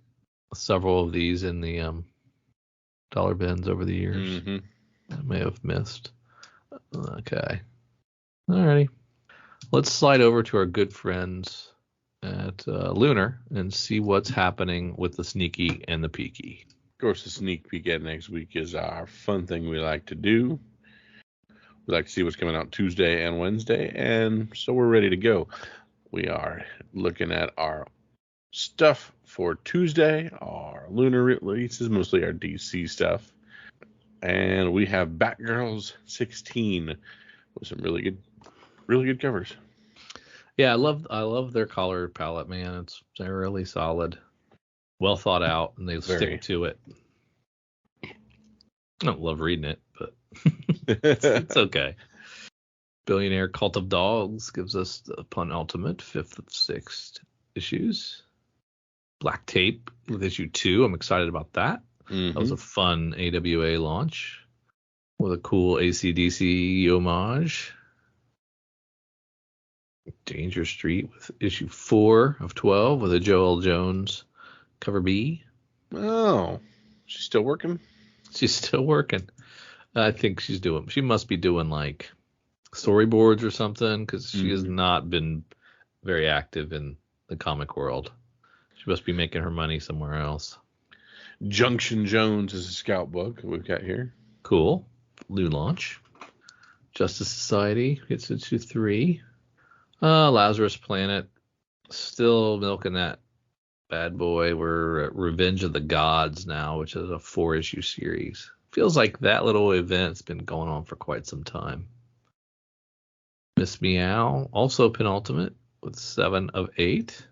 several of these in the dollar bins over the years. Mm-hmm. I may have missed. Okay. Alrighty. Let's slide over to our good friends at Lunar and see what's happening with the sneaky and the peaky. Of course, the sneak peek at next week is our fun thing we like to do. We like to see what's coming out Tuesday and Wednesday, and so we're ready to go. We are looking at our stuff for Tuesday, our Lunar releases, mostly our DC stuff. And we have Batgirls 16 with some really good covers. Yeah, I love their color palette, man. They're really solid. Well thought out, and they stick to it. I don't love reading it, but it's okay. Billionaire Cult of Dogs gives us the penultimate 5th of 6 issues. Black Tape with issue 2. I'm excited about that. Mm-hmm. That was a fun AWA launch with a cool ACDC homage. Danger Street with issue 4 of 12 with a Joel Jones cover B. Oh, she's still working? She's still working. I think she must be doing like storyboards or something because she has not been very active in the comic world. She must be making her money somewhere else. Junction Jones is a scout book we've got here. Cool. New launch. Justice Society gets issue 3. Lazarus Planet. Still milking that bad boy. We're at Revenge of the Gods now, which is a 4-issue series. Feels like that little event's been going on for quite some time. Miss Meow, also penultimate with 7 of 8.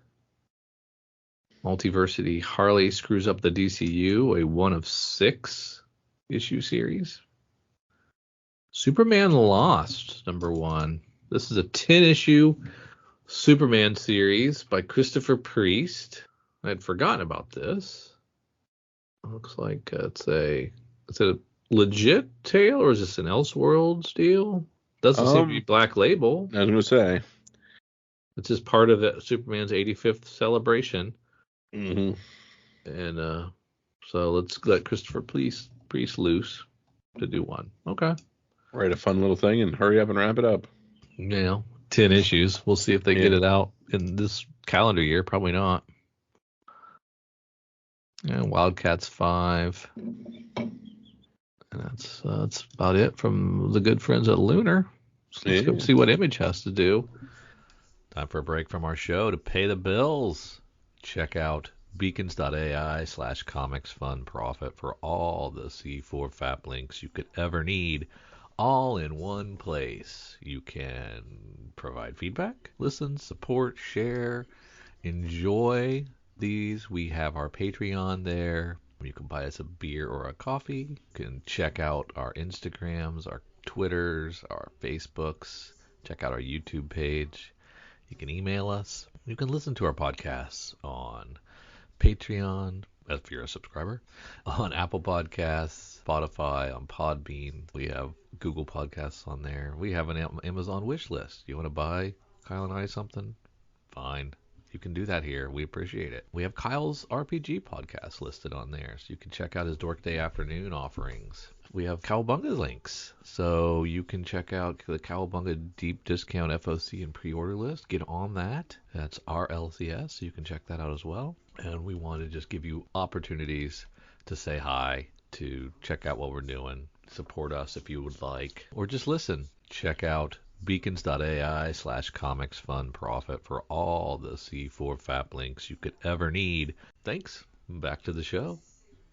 Multiversity Harley Screws Up the DCU, a 1 of 6 issue series. Superman Lost, #1. This is a 10-issue Superman series by Christopher Priest. I had forgotten about this. Looks like it's a legit tale, or is this an Elseworlds deal? Doesn't seem to be Black Label. I was going to say. It's just part of Superman's 85th celebration. Mm-hmm. And so let's let Christopher Priest loose to do one. Okay. Write a fun little thing and hurry up and wrap it up. 10 issues. We'll see if they get it out in this calendar year. Probably not. And Wildcats 5. And that's about it from the good friends at Lunar. So let's go see what Image has to do. Time for a break from our show to pay the bills. Check out beacons.ai/comicsfunprofit for all the C4 FAP links you could ever need, all in one place. You can provide feedback, listen, support, share, enjoy these. We have our Patreon there. You can buy us a beer or a coffee. You can check out our Instagrams, our Twitters, our Facebooks. Check out our YouTube page. You can email us. You can listen to our podcasts on Patreon, if you're a subscriber, on Apple Podcasts, Spotify, on Podbean. We have Google Podcasts on there. We have an Amazon wish list. You want to buy Kyle and I something? Fine. You can do that here. We appreciate it. We have Kyle's RPG podcast listed on there, so you can check out his Dork Day Afternoon offerings. We have Cowabunga links, so you can check out the Cowabunga Deep Discount FOC and pre-order list. Get on that. That's RLCS, so you can check that out as well. And we want to just give you opportunities to say hi, to check out what we're doing, support us if you would like, or just listen. Check out beacons.ai/comics fun profit for all the C4 FAP links you could ever need. Thanks. Back to the show.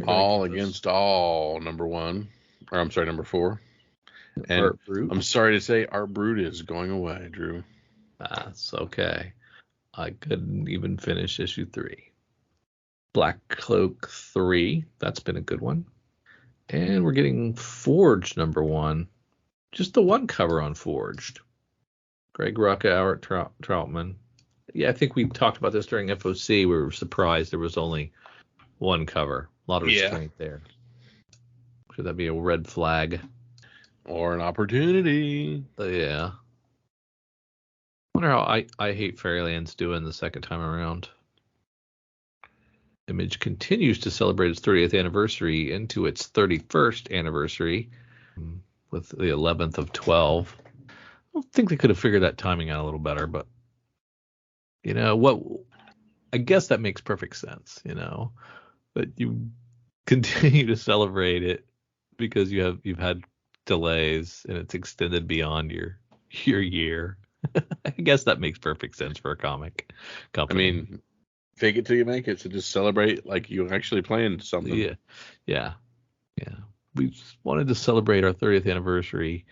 All against all, number 4. And Art Brute. I'm sorry to say, Art Brute is going away, Drew. That's okay. I couldn't even finish issue 3. Black Cloak 3. That's been a good one. And we're getting Forged number 1. Just the one cover on Forged. Greg Rucka, Art Troutman. Yeah, I think we talked about this during FOC. We were surprised there was only one cover. A lot of restraint there. Should that be a red flag? Or an opportunity. Yeah. Wonder how I Hate Fairyland's doing the second time around. Image continues to celebrate its 30th anniversary into its 31st anniversary with the 11th of 12. I don't think they could have figured that timing out a little better, but you know what? I guess that makes perfect sense, you know, but you continue to celebrate it because you've had delays and it's extended beyond your year. I guess that makes perfect sense for a comic company. I mean, fake it till you make it. So just celebrate like you're actually playing something. Yeah. We just wanted to celebrate our 30th anniversary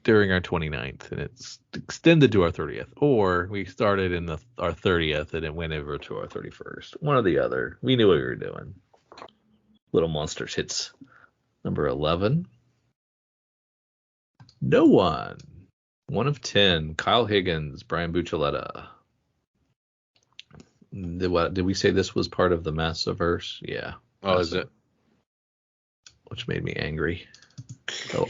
during our 29th, and it's extended to our 30th. Or we started in our 30th, and it went over to our 31st. One or the other. We knew what we were doing. Little Monsters hits number 11. No One. 1 of 10. Kyle Higgins, Brian Buccioletta. Did we say this was part of the Massiverse? Yeah. Oh, is it? Which made me angry. Oh,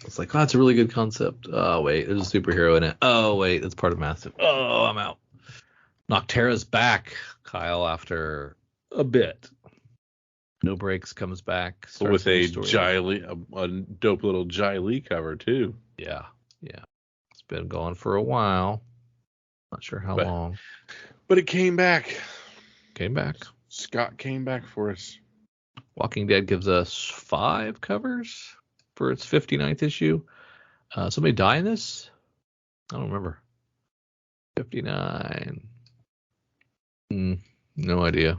it's like, that's a really good concept. Oh, wait, there's a superhero in it. Oh, wait, that's part of Massive. Oh, I'm out. Noctera's back, Kyle, after a bit. No Breaks comes back. With a dope little Jai Lee cover, too. Yeah. It's been going for a while. Not sure how long. But it came back. Scott came back for us. Walking Dead gives us 5 covers for its 59th issue. Somebody die in this? I don't remember. 59. No idea.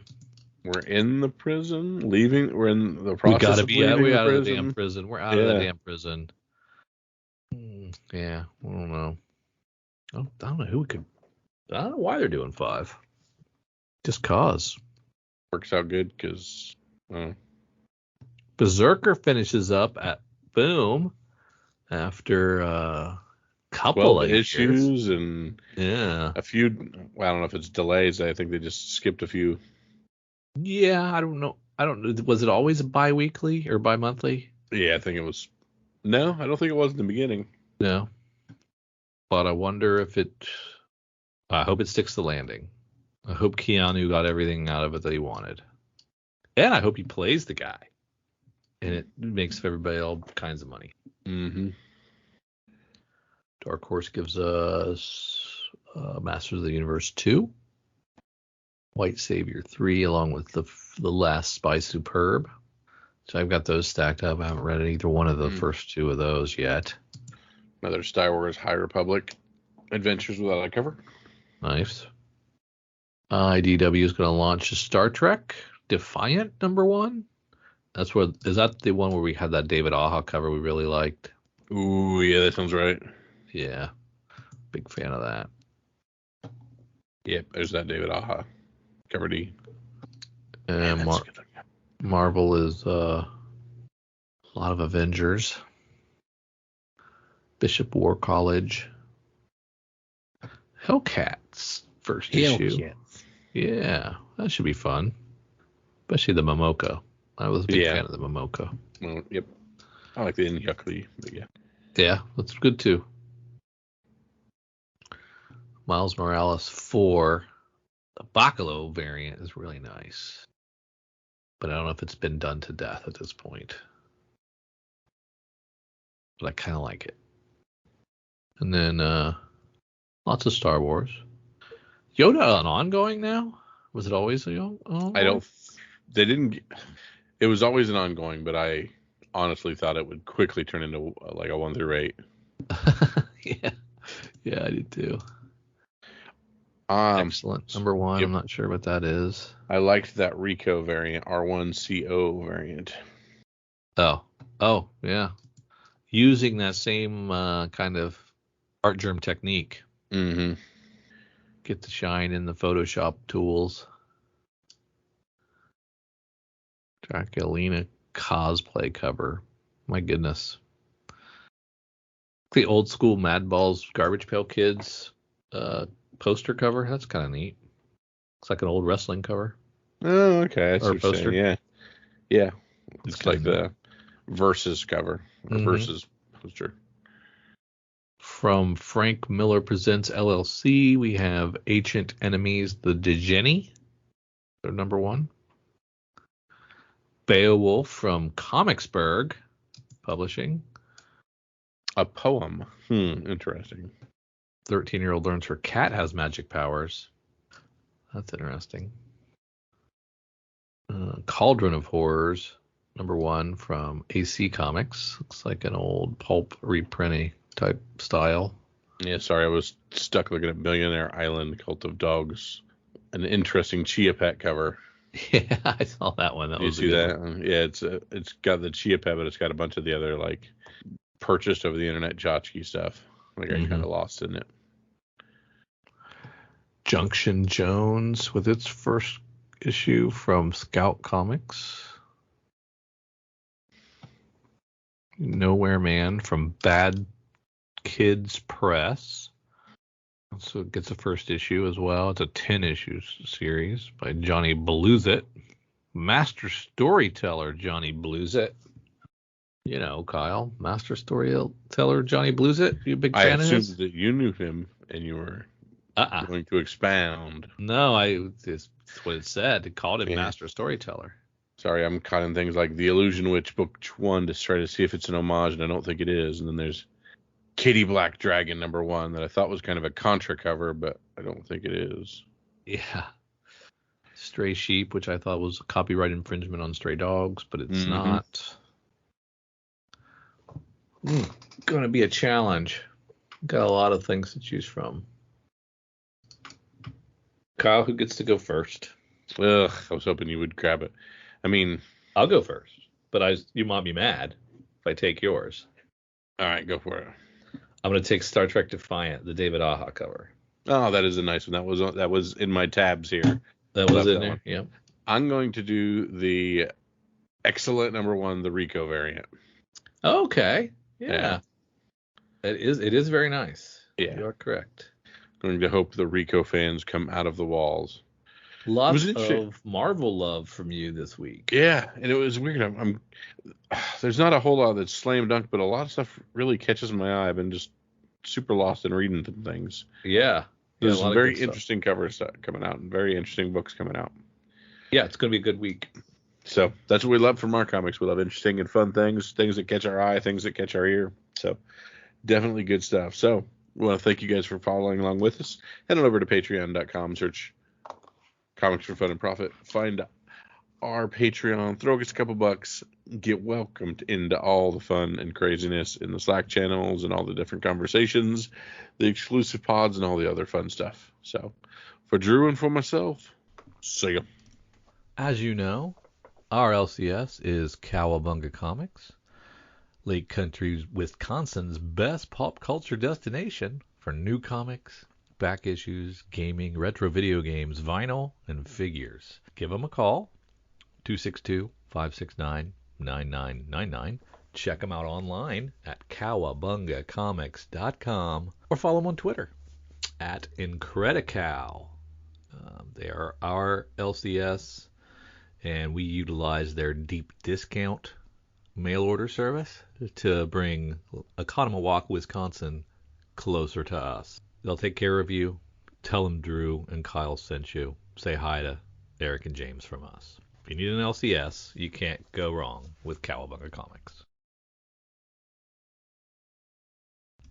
We're in the prison, leaving. We're in the process of leaving We're the out prison. of the damn prison. We're out of the damn prison. Yeah, I don't know. I don't know who we could. I don't know why they're doing 5. Just cause. Works out good because. Berserker finishes up at Boom after a couple of issues and a few. Well, I don't know if it's delays. I think they just skipped a few. Yeah, I don't know. Was it always bi-weekly or bi-monthly? Yeah, I think it was. No, I don't think it was in the beginning. No. But I wonder if I hope it sticks the landing. I hope Keanu got everything out of it that he wanted. And I hope he plays the guy. And it makes everybody all kinds of money. Mm-hmm. Dark Horse gives us Masters of the Universe 2. White Savior 3, along with the last Spy Superb. So I've got those stacked up. I haven't read either one of the first 2 of those yet. Another Star Wars High Republic Adventures Without a Cover. Nice. IDW is going to launch a Star Trek Defiant number 1. Is that the one where we had that David Aja cover we really liked? Ooh, yeah, that sounds right. Yeah. Big fan of that. Yep, there's that David Aja cover D. And Marvel is a lot of Avengers. Bishop War College. Hellcats first issue. Yeah, that should be fun. Especially the Momoko. I was a big fan of the Momoko. Well, yep. I like the Inyaku, but yeah. Yeah, that's good too. Miles Morales 4. The Bacalo variant is really nice. But I don't know if it's been done to death at this point. But I kind of like it. And then lots of Star Wars. Yoda an ongoing now? Was it always ongoing? I don't. They didn't. It was always an ongoing, but I honestly thought it would quickly turn into like a 1 through 8. Yeah. Yeah, I do too. Um, Excellent. Number 1. yep. I'm not sure what that is. I liked that Rico variant, R1CO variant. Oh, yeah. Using that same kind of art germ technique. Mm-hmm. Get the shine in the Photoshop tools. Draculina cosplay cover. My goodness. The old school Mad Balls Garbage Pail Kids poster cover. That's kind of neat. Looks like an old wrestling cover. Oh, okay. That's Or what you're poster. saying. Yeah. It's It's like neat. the Versus cover or Versus poster. From Frank Miller Presents LLC, we have Ancient Enemies, the Degeni. They're number 1. Beowulf from Comicsburg Publishing. A poem. Interesting. 13-year-old learns her cat has magic powers. That's interesting. Cauldron of Horrors, number 1 from AC Comics. Looks like an old pulp reprinting type style. Yeah, sorry, I was stuck looking at Millionaire Island, Cult of Dogs. An interesting Chia Pet cover. Yeah, I saw that one. You see that? Yeah, it's got the Chia Pet, but it's got a bunch of the other like purchased over the internet tchotchke stuff. Like I kind of lost in it. Junction Jones with its first issue from Scout Comics. Nowhere Man from Bad Kids Press. So it gets a first issue as well. It's a 10-issue series by Johnny Bluzet. Master Storyteller Johnny Bluzet. You know, Kyle, Master Storyteller Johnny Bluzet. You a big fan of his? I assumed that you knew him and you were going to expound. No, that's what it said. It called him Master Storyteller. Sorry, I'm caught in things like The Illusion Witch Book 1 to try to see if it's an homage, and I don't think it is. And then there's Kitty Black Dragon number 1 that I thought was kind of a contra cover, but I don't think it is. Yeah. Stray Sheep, which I thought was a copyright infringement on Stray Dogs, but it's not. Going to be a challenge. Got a lot of things to choose from. Kyle, who gets to go first? Ugh, I was hoping you would grab it. I mean, I'll go first, but you might be mad if I take yours. All right, go for it. I'm going to take Star Trek Defiant, the David Aja cover. Oh, that is a nice one. That was in my tabs here. That was in there. Yeah. I'm going to do the excellent number 1, the Rico variant. Okay. Yeah. It is very nice. Yeah. You are correct. Going to hope the Rico fans come out of the walls. Lots of Marvel love from you this week. Yeah, and it was weird. I'm there's not a whole lot that's slam dunk, but a lot of stuff really catches my eye. I've been just super lost in reading things. Yeah. There's some very interesting covers coming out and very interesting books coming out. Yeah, it's going to be a good week. So that's what we love from our comics. We love interesting and fun things that catch our eye, things that catch our ear. So definitely good stuff. So we want to thank you guys for following along with us. Head on over to patreon.com, search Comics for Fun and Profit. Find our Patreon, throw us a couple bucks, get welcomed into all the fun and craziness in the Slack channels and all the different conversations, the exclusive pods, and all the other fun stuff. So for Drew and for myself, see ya. As you know, our LCS is Cowabunga Comics, Lake Country, Wisconsin's best pop culture destination for new comics, back issues, gaming, retro video games, vinyl, and figures. Give them a call, 262-569-9999. Check them out online at cowabungacomics.com or follow them on Twitter at Incredicow. They are our LCS, and we utilize their deep discount mail order service to bring Oconomowoc, Wisconsin closer to us. They'll take care of you. Tell them Drew and Kyle sent you. Say hi to Eric and James from us. If you need an LCS, you can't go wrong with Cowabunga Comics.